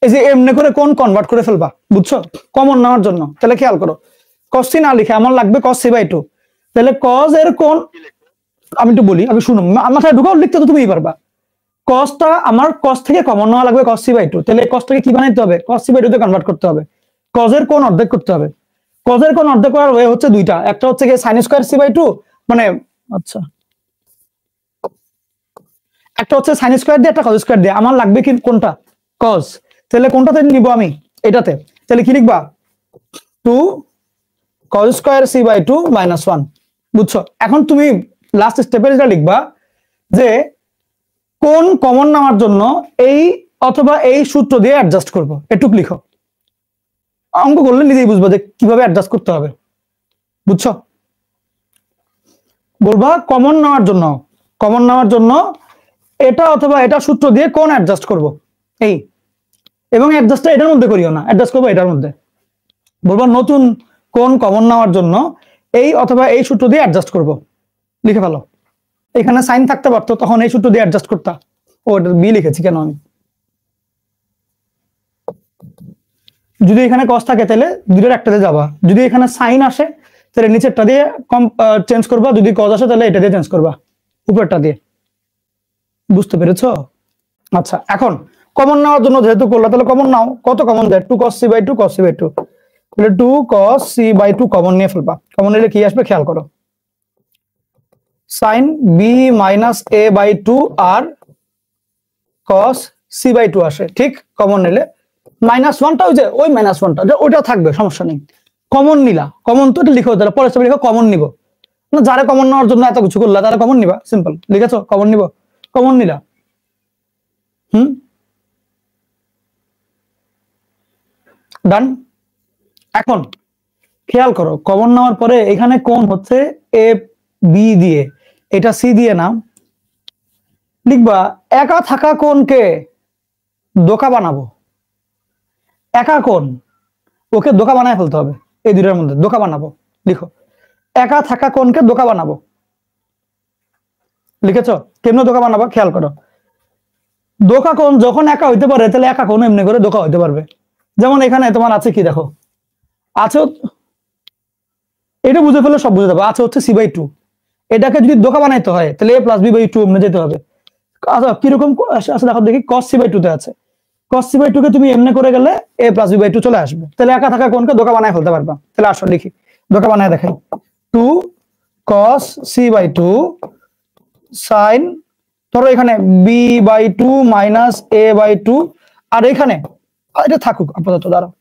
[SPEAKER 1] এই যে এমনি করে কোন কনভার্ট করে ফেলবা, বুঝছো, কমন নেওয়ার জন্য। তাহলে খেয়াল করো, cos c না লিখে আমার লাগবে cos c বাই 2, তাহলে cos এর কোন, আমি একটু বলি, আমি শুনো, মাথায় ঢুকাও, লিখতে তো তুমিই পারবা। cosটা আমার cos থেকে কমন নেওয়া লাগবে cos c বাই 2, তাহলে cosটাকে কি বানাইতে হবে, cos c বাই 2 তে কনভার্ট করতে হবে। cos এর কোন অর্ধেক করতে হবে, cos এর কোন অর্ধেক করার ওয়ে হচ্ছে দুইটা, একটা হচ্ছে কি sin স্কয়ার c বাই 2, মানে আচ্ছা একটা হচ্ছে sin স্কয়ার দিয়ে, একটা cos স্কয়ার দিয়ে, আমার লাগবে কি কোনটা, cos, তাহলে কোনটাতে নিব আমি, এটাতে। তাহলে কি লিখবা, 2 cos square c by 2 minus 1, বুঝছো। এখন তুমি লাস্ট স্টেপে যেটা লিখবা যে কোন কমন নেওয়ার জন্য এই অথবা এই সূত্র দিয়ে অ্যাডজাস্ট করব, এটুক লিখো। অঙ্ক করলে নিজেই বুঝবো যে কিভাবে অ্যাডজাস্ট করতে হবে, বুঝছো। বলবা কমন নেওয়ার জন্য এটা অথবা এটা সূত্র দিয়ে কোন অ্যাডজাস্ট করব, এই, এবং অ্যাডজাস্টটা এটার মধ্যে করিও না, অ্যাডজাস্ট করবো এটার মধ্যে। বলবা নতুন কোন কমন নেওয়ার জন্য এই অথবা এই সূত্র দিয়ে অ্যাডজাস্ট করব, লিখে ফেলো। এখানে সাইন থাকতে পারতো, তখন এই সূত্র দিয়ে অ্যাডজাস্ট করতা। ও এটা বি লিখেছি কেন আমি, যদি এখানে cos থাকে তাহলে দুটোর একটাতে যাবা, যদি এখানে সাইন আসে তাহলে নিচেরটা দিয়ে চেঞ্জ করবা, যদি cos আসে তাহলে এটা দিয়ে চেঞ্জ করবা, উপরেরটা দিয়ে। বুঝতে পেরেছো? আচ্ছা, এখন কমন নেওয়ার জন্য যেহেতু করলা, তাহলে কমন নাও, কত কমন দেয়, 2 cos c by 2 cos c by 2, তাহলে 2 cos c বাই 2 কমন নিয়ে ফেলবা। কমন নিলে কি আসবে খেয়াল করো, sin b minus a by 2 আর cos c বাই 2 আসে, ঠিক। কমন নিলে মাইনাস 1টা ওই মাইনাস 1টা ওইটা থাকবে, সমস্যা নেই। কমন নিলা, কমন তো এটা লিখো, তাহলে পরে সব লিখো কমন নিব না, যারা কমন নেওয়ার জন্য এত কিছু করলা তারা কমন নিবা, সিম্পল লিখেছো, কমন নিব, কমন নিলা। ডান। এখন খেয়াল করো, কমন নেওয়ার পরে এখানে কোণ হচ্ছে এ বি দিয়ে, এটা সি দিয়ে নাও, লিখবা একা থাকা কোণকে দোকা বানাবো, একা কোণ ওকে দোকা বানায় ফেলতে হবে, এই দুইটার মধ্যে দোকা বানাবো। লিখো, একা থাকা কোণকে দোকা বানাবো। লিখেছো? কেমনে দোকা বানাবো খেয়াল করো। দোকা কোণ যখন একা হইতে পারে তাহলে একা কোণ এমনি করে দোকা হইতে পারবে। যেমন এখানে তোমার আছে কি দেখো, আছে, এটা বুঝে ফেলে সব বুঝে যাবে। আছে হচ্ছে c/2, এটাকে যদি দোকা বানাইতে হয় তাহলে a + b/2 এমনি যেতে হবে। আচ্ছা কিরকম আছে দেখো দেখি, cos c/2 তে আছে, cos c/2 কে তুমি এমনি করে গেলে a + b/2 চলে আসবে, তাহলে একা থাকা কোণকে দোকা বানায় ফেলতে পারবা। তাহলে আসো লিখি, দোকা বানায় দেখাই। 2 cos c/2 sin, ধরো এখানে b/2 - a/2, আর এখানে এটা থাকুক আপাতত, দাঁড়াও,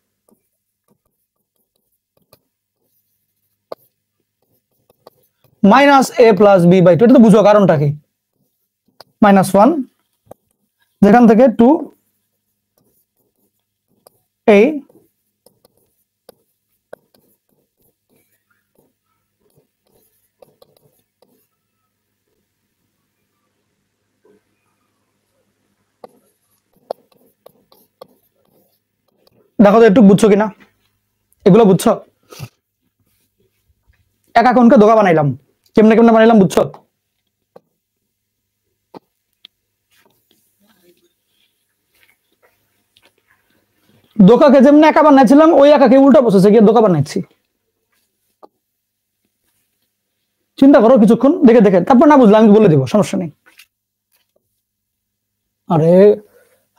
[SPEAKER 1] -a + b/2, এটা তো বুঝো কারণটা কি, -1, যেখান থেকে 2 এই দেখো তো একটু বুঝছো কিনা, এগুলো বুঝছো? একা কোণকে দোকা বানাইলাম, কেমনে কেমনে বানাইলাম বুঝছো? দোকাকে যেমন একা বানাইছিলাম ওই একাকে উল্টা প্রসেসে গিয়ে দোকা বানাইছি। চিন্তা করো কিছুক্ষণ, দেখে দেখে, তারপর না বুঝলে আমি বলে দিব, সমস্যা নেই। আরে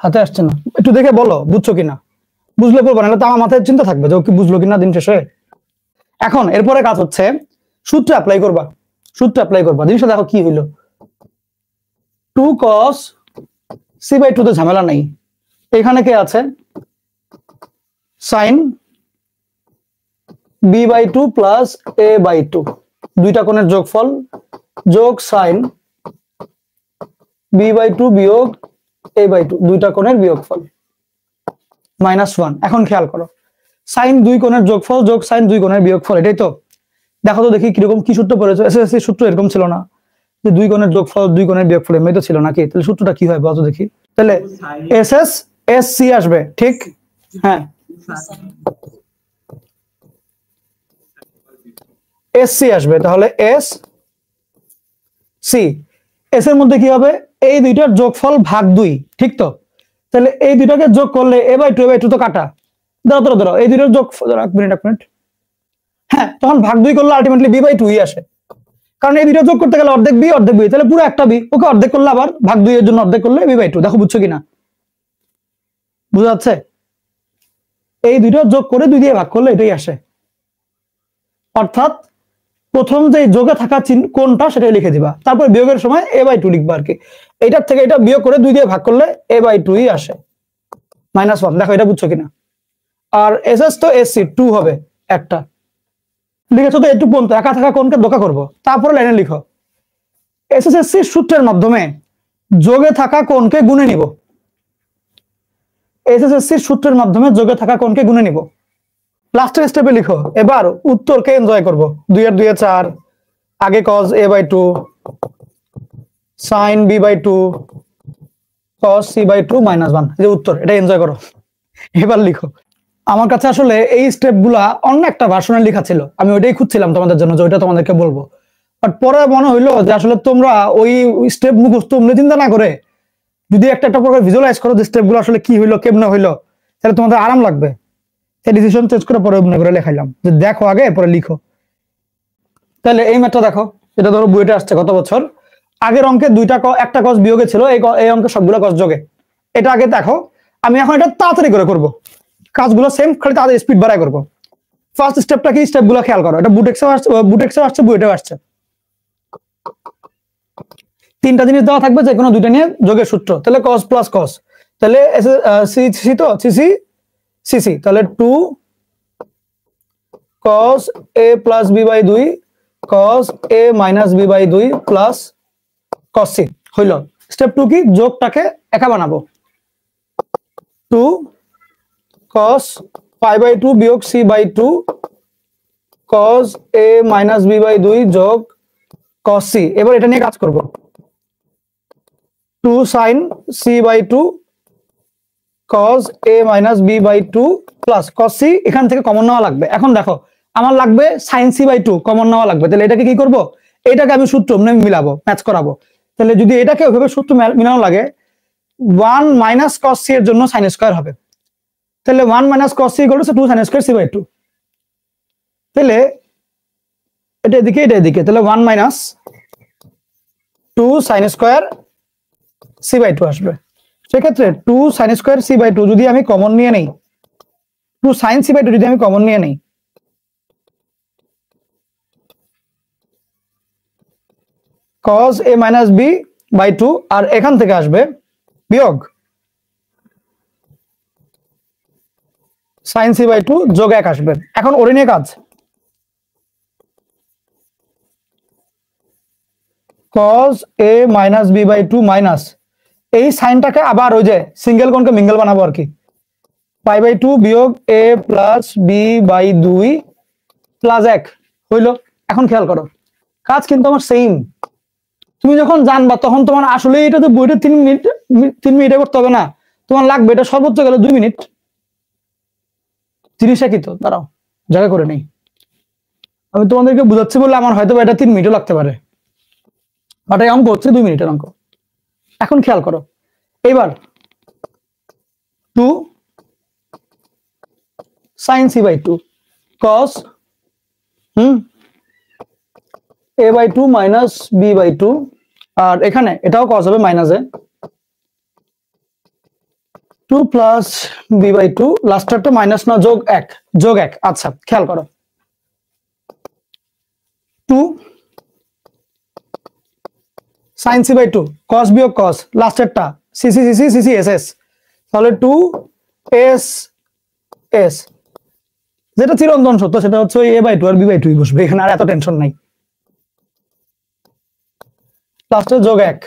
[SPEAKER 1] হাতে আসছে না, একটু দেখে বলো বুঝছো কিনা, বুঝলে বলবো, নাহলে তো আমার মাথায় চিন্তা থাকবে যে ও কি বুঝলো কিনা দিন শেষে। এখন এরপরে কাজ হচ্ছে সূত্র অ্যাপ্লাই করবা, সূত্র অ্যাপ্লাই করবা। জিনিসটা দেখো কি হইলো, 2 cos c/2 তে ঝামেলা নাই, এখানে কে আছে, sin b/2 + a/2, দুইটা কোণের যোগফল যোগ sin b/2 বিয়োগ a/2, দুইটা কোণের বিয়োগফল -1। এখন খেয়াল করো, sin দুই কোণের যোগফল যোগ sin দুই কোণের বিয়োগফল, এটাই তো। দেখো তো দেখি কিরকম কি সূত্র পড়েছে, এসএসসি সূত্র এরকম ছিল না যে দুই কোণের যোগফল দুই কোণের বিয়োগফল, এমনি তো ছিল নাকি? তাহলে সূত্রটা কি হয় বলতো দেখি, তাহলে SSC আসবে, ঠিক? হ্যাঁ, SC আসবে, তাহলে SC, এস এর মধ্যে কি হবে, এই দুইটার যোগফল ভাগ 2, ঠিক তো? তাহলে এই দুইটাকে যোগ করলে a/2 তো কাটা, দাঁড়াও দাঁড়াও দাঁড়াও, এই দুইটার যোগফল, এক মিনিট, হ্যাঁ, তখন ভাগ 2 করলে আলটিমেটলি b/2 আসে, কারণ এই দুইটা যোগ করতে গেলে অর্ধেক b অর্ধেক b, তাহলে পুরো একটা b, ওকে অর্ধেক করলে আবার ভাগ 2 এর জন্য অর্ধেক করলে b/2। দেখো বুঝছো কিনা, বুঝা যাচ্ছে? এই দুইটা যোগ করে 2 দিয়ে ভাগ করলে এটাই আসে, অর্থাৎ প্রথম যে যোগে থাকা কোনটা সেটাই লিখে দিবা, তারপর বিয়োগের সময় a/2 লিখবা আর কি। এইটার থেকে এটা বিয়োগ করে 2 দিয়ে ভাগ করলে a/2 আসে, -1। দেখো এটা বুঝছো কিনা? আর SS তো SC 2 হবে একটা, লিখেছো তো একটু পর্যন্ত, একা থাকা কোণকে দোকা করব। তারপরে লাইনে লিখো, SSC সূত্রের মাধ্যমে যোগে থাকা কোণকে গুণে নিব, SSC সূত্রের মাধ্যমে যোগে থাকা কোণকে গুণে নিব। লাস্টের স্টেপে লিখো, এবার উত্তরকে এনজয় করব, 2 এর 2 এ 4, আগে cos a/2 sin b/2 cos c/2 -1, এই যে উত্তর, এটা এনজয় করো। এবার লিখো, আমার কাছে আসলে এই স্টেপগুলা অন্য একটা ভার্সনে লেখা ছিল, আমি ওইটাই খুঁজছিলাম তোমাদের জন্য যে ওইটা তোমাদেরকে বলবো, বাট পরে মনে হইলো যে আসলে তোমরা ওই স্টেপ মুখস্থ চিন্তা না করে যদি একটা একটা করে ভিজুয়ালাইজ করো যে স্টেপগুলো আসলে কি হইলো কেমনে হইলো, তাহলে তোমাদের আরাম লাগবে। এই ডিসিশন চেঞ্জ করে পরে মনে করে লেখাইলাম যে দেখো আগে পরে লিখো। তাহলে এই ম্যাথটা দেখো, এটা ধরো বুয়েটে আসছে গত বছর, আগের অঙ্কে একটা কস বিয়োগে ছিল, এই অঙ্কে সবগুলো কস যোগে। এটা আগে দেখো, আমি এখন এটা তাড়াতাড়ি করে করব, কাজগুলো সেম, খালি তাড়াতাড়ি স্পিড বাড়ায় করব। ফার্স্ট স্টেপটা কি, স্টেপগুলো খেয়াল করো, এটা বুটেক্সে আসছে বুয়েটেও আসছে, তিনটা জিনিস দেওয়া থাকবে, যে কোনো দুইটা নিয়ে যোগের সূত্র, তাহলে cos প্লাস cos, তাহলে সিসি তো সিসি, তাহলে 2 cos a plus b/2 cos a minus b/2 plus cos c হইল। স্টেপ 2 কি, যোগটাকে একা বানাবো, 2 cos π/2 বিয়োগ c/2 cos a minus b/2 যোগ cos c। এবার এটা নিয়ে কাজ করব, 2 sin c/2 cos a minus b by 2 plus cos c এখান থেকে কমন নেওয়া লাগবে। এখন দেখো আমার লাগবে sin c by 2 কমন নেওয়া লাগবে, তাহলে এটাকে কি করব, এটাকে আমি সূত্র মিলাবো, ম্যাচ করাবো। তাহলে যদি এটাকে ওইভাবে সূত্র মিলানো লাগে 1 মাইনাস cos c এর জন্য sin স্কয়ার হবে, তাহলে 1 minus cos c equal to 2 sin square c by 2। তাহলে এটা এদিকে তাহলে 1 minus 2 sin square c by 2 আসবে। সেক্ষেত্রে 2 sin স্কয়ার c by 2 যদি আমি কমন নিয়ে নেই, 2 sin c by 2 যদি আমি কমন নিয়ে নেই, cos a minus b by 2 আর এখান থেকে আসবে বিয়োগ sin c by 2 যোগ 1 আসবে। এখন ওরে নিয়ে কাজ, cos a minus b by 2 minus এই সাইনটাকে আবার ওই যে সিঙ্গেল কোণকে মিঙ্গেল বানাবো আর কি, পাই বাই 2 বিয়োগ a plus b by 2 plus 1 হইলো। এখন খেয়াল করো কাজ কিন্তু আমার সেম, তুমি যখন জানবা তখন তোমার আসলে এটা তো বইটা 3 মিনিটে করতে হবে না, তোমার লাগবে এটা সর্বোচ্চ গেলে 2 মিনিট। জিনিসটা কি তো দাঁড়াও জায়গা করে নেই, আমি তোমাদেরকে বুঝাচ্ছি বলে আমার হয়তো এটা 3 মিনিটও লাগতে পারে, বাট এই অঙ্ক হচ্ছে 2 মিনিটের অঙ্ক। এখন খেয়াল করো এবার 2 sin c by 2 cos a by 2 minus b by 2 আর এখানে এটাও cos হবে মাইনাসে 2 plus b by 2 লাস্টারটা মাইনাস না যোগ 1। আচ্ছা খেয়াল করো 2 sin c by 2 cos বিয়োগ cos লাস্টেরটা c s s তাহলে 2 s s যেটা চিরন্তন সত্য সেটা হচ্ছে a by 2 R b by 2 বসবে, এখানে আর এত টেনশন নাই। লাস্টে যোগ 1,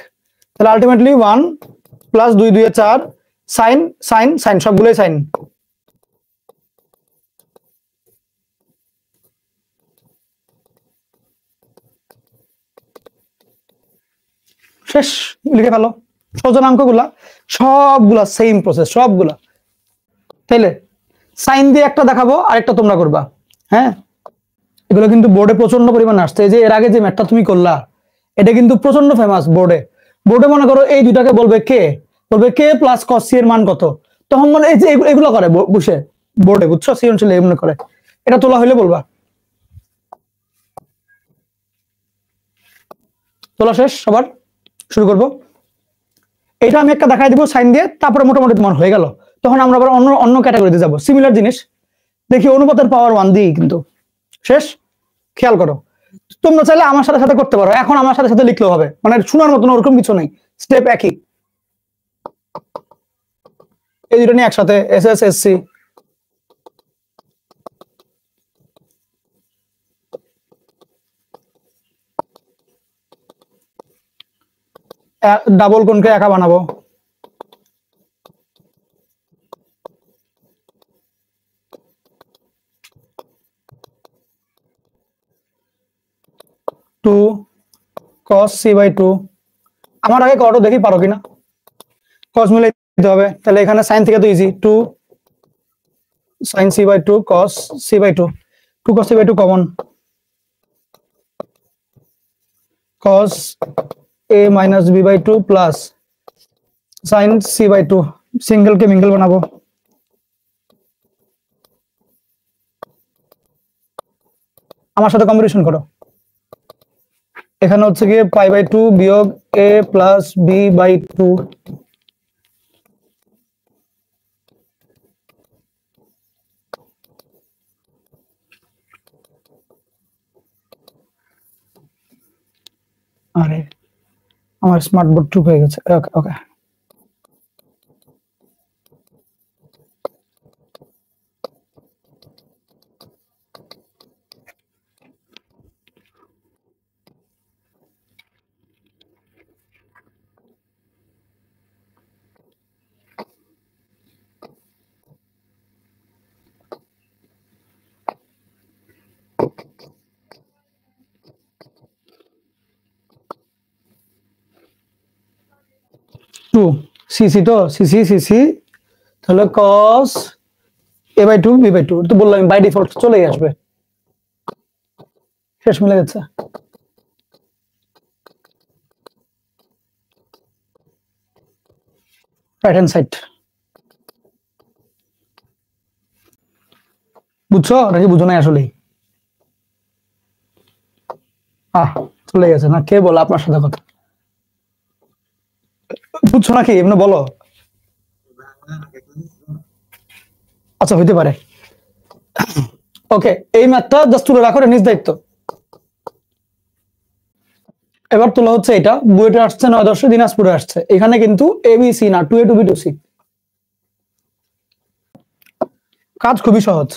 [SPEAKER 1] তাহলে আলটিমেটলি 1 প্লাস 2 2 4 সাইন সাইন সাইন সবগুলোই সাইন। শেষ, লিখে ফেলো সূচনাঙ্কগুলা সবগুলা সেম প্রসেস সবগুলা। তাইলে সাইন দিয়ে একটা দেখাবো আরেকটা তোমরা করবা, হ্যাঁ এগুলো কিন্তু বোর্ডে প্রচন্ড পরিমাণে আসছে। এই যে এর আগে যে ম্যাথটা তুমি করলা এটা কিন্তু প্রচন্ড ফেমাস বোর্ডে। মনে করো এই দুটাকে বলবে কে প্লাস কস সি এর মান কত, তখন মানে এই যে এগুলো করে বসে বোর্ডে, বুঝছো, সৃজনশীল এমনি করে। এটা তোলা হইলে বলবা। তোলা শেষ সবার, শুরু করব। এটা আমি একটা দেখাই দিব সাইন দিয়ে, তারপরে মোটামুটি তোমার হয়ে গেল। তখন আমরা আবার অন্য ক্যাটাগরিতে যাব, সিমিলার জিনিস দেখি অনুপাতের পাওয়ার 1 দিই কিন্তু শেষ। খেয়াল করো তোমরা চাইলে আমার সাথে সাথে করতে পারো, এখন আমার সাথে সাথে লিখলেও হবে, মানে শোনার মতন ওরকম কিছু নেই, স্টেপ একই। এই দুটো নিয়ে একসাথে S S S C, double কোণকে একা বানাবো, টু cos c by 2। আমার আগে করো দেখি পারো কিনা, cos মিলে দিতে হবে, তাহলে এখানে sin থেকে তো easy, 2 sin c by 2 cos c by 2, 2 cos c by 2 common, cos a minus b by 2 plus sin c by 2, single K mingle বানাবো, আমার সাথে কম্বিনেশন করো। এখানে হচ্ছে গিয়ে পাই বাই 2 বিয়োগ a প্লাস b বাই 2, আরে আমার স্মার্ট বোর্ড টুক হয়ে গেছে। ওকে ওকে, টু সিসি তো সিসি তাহলে cos a/2 b/2 তো বললাম বাই ডিফল্ট চলেই আসবে, শেষ মিলে গেছে। রাইট হ্যান্ড সাইড বুঝছো নাকি বুঝো নাই আসলে? চলে গেছে না? কে বলো আপনার সাথে কথা? বুঝছো নাকি এমনি বলো। আচ্ছা হইতে পারে। ওকে, এই ম্যাথটা জাস্ট তুলে রাখো, নিজ দায়িত্ব। এবার তোলা হচ্ছে এটা, বুয়েটে আসছে 9-10 দিনাজপুরে আসছে, এখানে কিন্তু ABC না 2A to B to C। কাজ খুবই সহজ,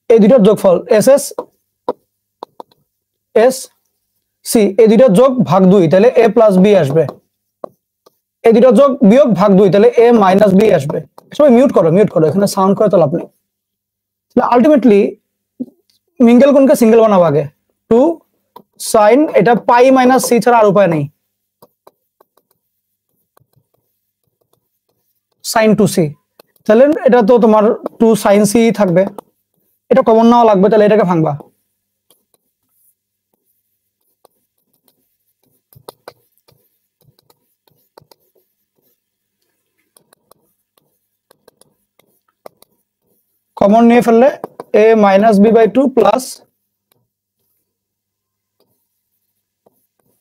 [SPEAKER 1] এই দুইটার যোগফল SS SC, এই দুইটার যোগ ভাগ 2 তাহলে A প্লাস B আসবে, এই দুইটার যোগ বিয়োগ ভাগ 2 তাহলে A মাইনাস B আসবে। সবাই মিউট করো, এখানে সাউন্ড করে তো লাভ নেই। আলটিমেটলি মিঙ্গেল কোণকে সিঙ্গেল বানাবো আগে, 2 sin এটা পাই মাইনাস C ছাড়া আর উপায় নেই, sin 2C, তাহলে এটা তো তোমার 2 sin C থাকবে, এটা কমন নেওয়া লাগবে, তাহলে এটাকে ভাঙবা। কমন নিয়ে ফেললে A minus B/2 plus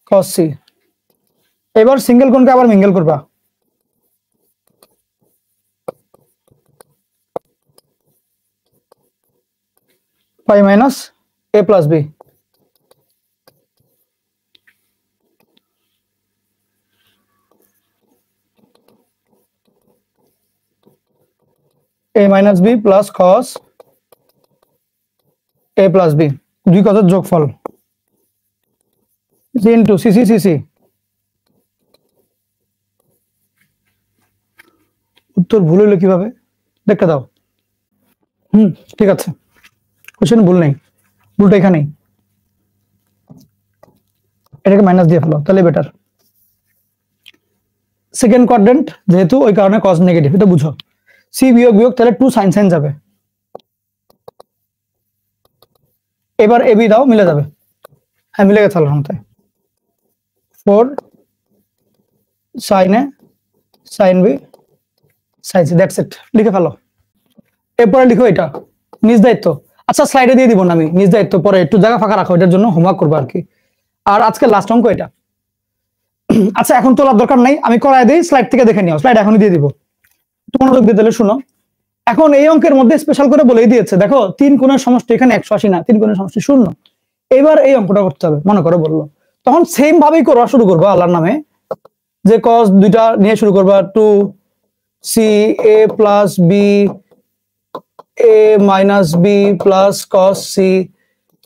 [SPEAKER 1] cos C। এবার সিঙ্গেল কোণকে আবার মিঙ্গেল করবা, pi minus A plus B। A minus B plus cos A plus B, দুই কথার যোগফল ইনটু CC। উত্তর ভুল হইলো কিভাবে দেখতে দাও। ঠিক আছে, কোশ্চেন ভুল নেই, ভুলটা এখানেই, এটাকে মাইনাস দিয়ে ফেলো তাহলে বেটার। সেকেন্ড কোয়াড্রেন্ট যেহেতু ওই কারণে cos নেগেটিভ, এটা বুঝো। C বিয়োগ তাহলে 2 sin যাবে, এবার AB দাও মিলে যাবে, হ্যাঁ মিলে গেছে আলহামদুলিল্লাহ। 4 sin A sin B sin C, that's it, লিখে ফেলো। এরপরে লিখো এটা নিজ দায়িত্ব। আচ্ছা স্লাইডে দিয়ে দিব না আমি, নিজ দায়িত্ব, পরে একটু জায়গা ফাঁকা রাখো, এটার জন্য হোমওয়ার্ক করবো আর কি। আর আজকে লাস্ট অঙ্ক এটা। আচ্ছা এখন তোলার দরকার নাই, আমি করাই দিই, স্লাইড থেকে দেখে নিও, স্লাইড এখনই দিয়ে দিব, একটু মনোযোগ দিয়ে তাহলে শুনো। এখন এই অঙ্কের মধ্যে স্পেশাল করে বলেই দিয়েছে, দেখো 3 কোণের সমষ্টি এখানে 180 না, 3 কোণের সমষ্টি 0। এবার এই অঙ্কটা করতে হবে, মনে করো বললো, তখন সেম ভাবেই করা শুরু করবো আল্লাহর নামে, যে cos দুইটা নিয়ে শুরু করবা, 2C A plus B A minus B plus cos C।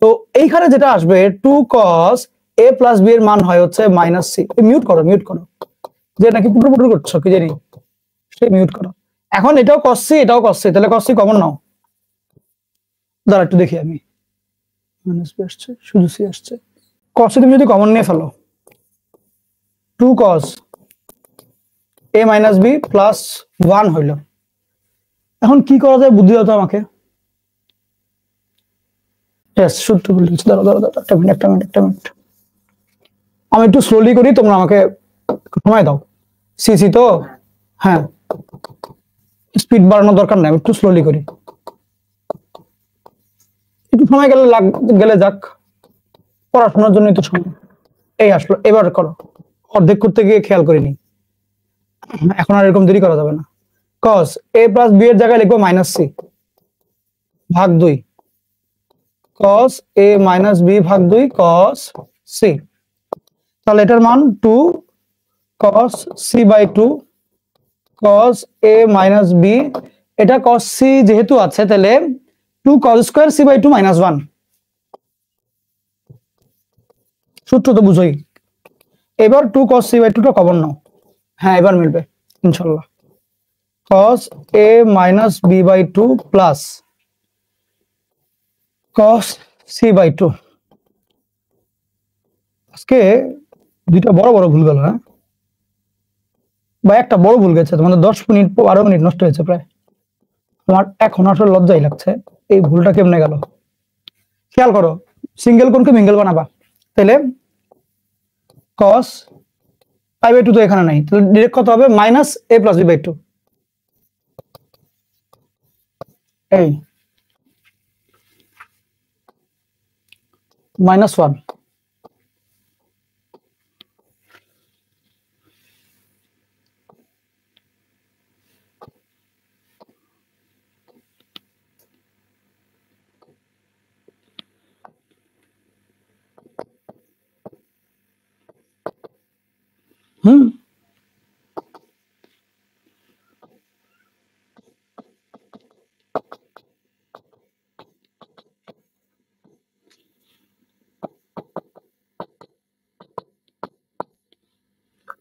[SPEAKER 1] তো এইখানে যেটা আসবে 2 cos A প্লাস B এর মান হয় হচ্ছে মাইনাস C। মিউট করো, যে নাকি পুটুর পুটুর করছো কি জানি, সে মিউট করো। এখন এটাও cos C এটাও cos C, তাহলে cos C কমন নাও, দাঁড়া একটু দেখি আমি, মাইনাস B আসছে, শুধু C আসছে। cos C তুমি যদি কমন নিয়ে ফেলো, 2 cos A minus B plus 1 হইল। এখন কি করা যায় বুদ্ধি দাও তো আমাকে। সূত্র বলে দিচ্ছি, দাঁড়াও একটা মিনিট, আমি একটু স্লোলি করি, তোমরা আমাকে সময় দাও। সিসি তো, হ্যাঁ স্পিড বাড়ানোর দরকার নাই, আমি একটু স্লোলি করি, একটু সময় গেলে যাক, পড়াশোনার জন্যই তো সময়। এই আসলো, এবার করো, অর্ধেক করতে গিয়ে খেয়াল করিনি, এখন আর এরকম দেরি করা যাবে না। cos A প্লাস B এর জায়গায় লিখবো মাইনাস C ভাগ 2, cos A মাইনাস B ভাগ 2 cos C, তাহলে এটার মান 2 cos C/2 cos A minus B, এটা cos C যেহেতু আছে তাহলে 2 cos স্কয়ার C/2 মাইনাস 1, সূত্র তো বুঝোই। এবার 2 cos C/2 টা কমন নাও, হ্যাঁ এবার মিলবে ইনশাল্লাহ। cos A minus B/2 plus cos C/2, আজকে দুইটা বড় ভুল গেল, হ্যাঁ বা একটা বড় ভুল গেছে, তোমাদের 10 মিনিট 12 মিনিট নষ্ট হয়েছে প্রায়। আমার এখন আসলে লজ্জাই লাগছে, এই ভুলটা কেমনে গেল। খেয়াল করো, সিঙ্গেল কোণকে মিঙ্গেল বানাবা, তাহলে cos π/2 তো এখানে নাই, তাহলে ডিরেক্ট কত হবে, মাইনাস a প্লাস b/2। এই -1।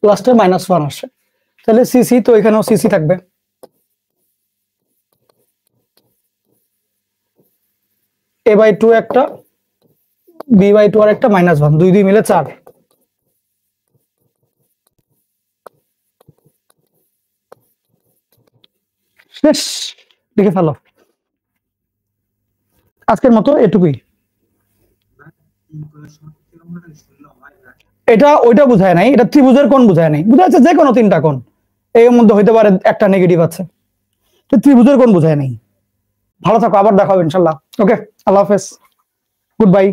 [SPEAKER 1] লাস্টে -1 আসে, তাহলে সিসি তো এখানেও সিসি থাকবে। a/2 একটা, b/2 আর একটা, -1, 2 2 মিলে 4। শেষ, লিখে ফেলো। আজকের মতো এটুকুই। এটা ওইটা বুঝায় নাই, এটা ত্রিভুজের কোণ বুঝায় নাই, বুঝা যাচ্ছে যে কোনো 3টা কোণ, এর মধ্যে হইতে পারে একটা নেগেটিভ আছে, ত্রিভুজের কোণ বুঝায় নাই। ভালো থাকো, আবার দেখা হবে ইনশাল্লাহ। ওকে, আল্লাহ হাফেজ, গুড বাই।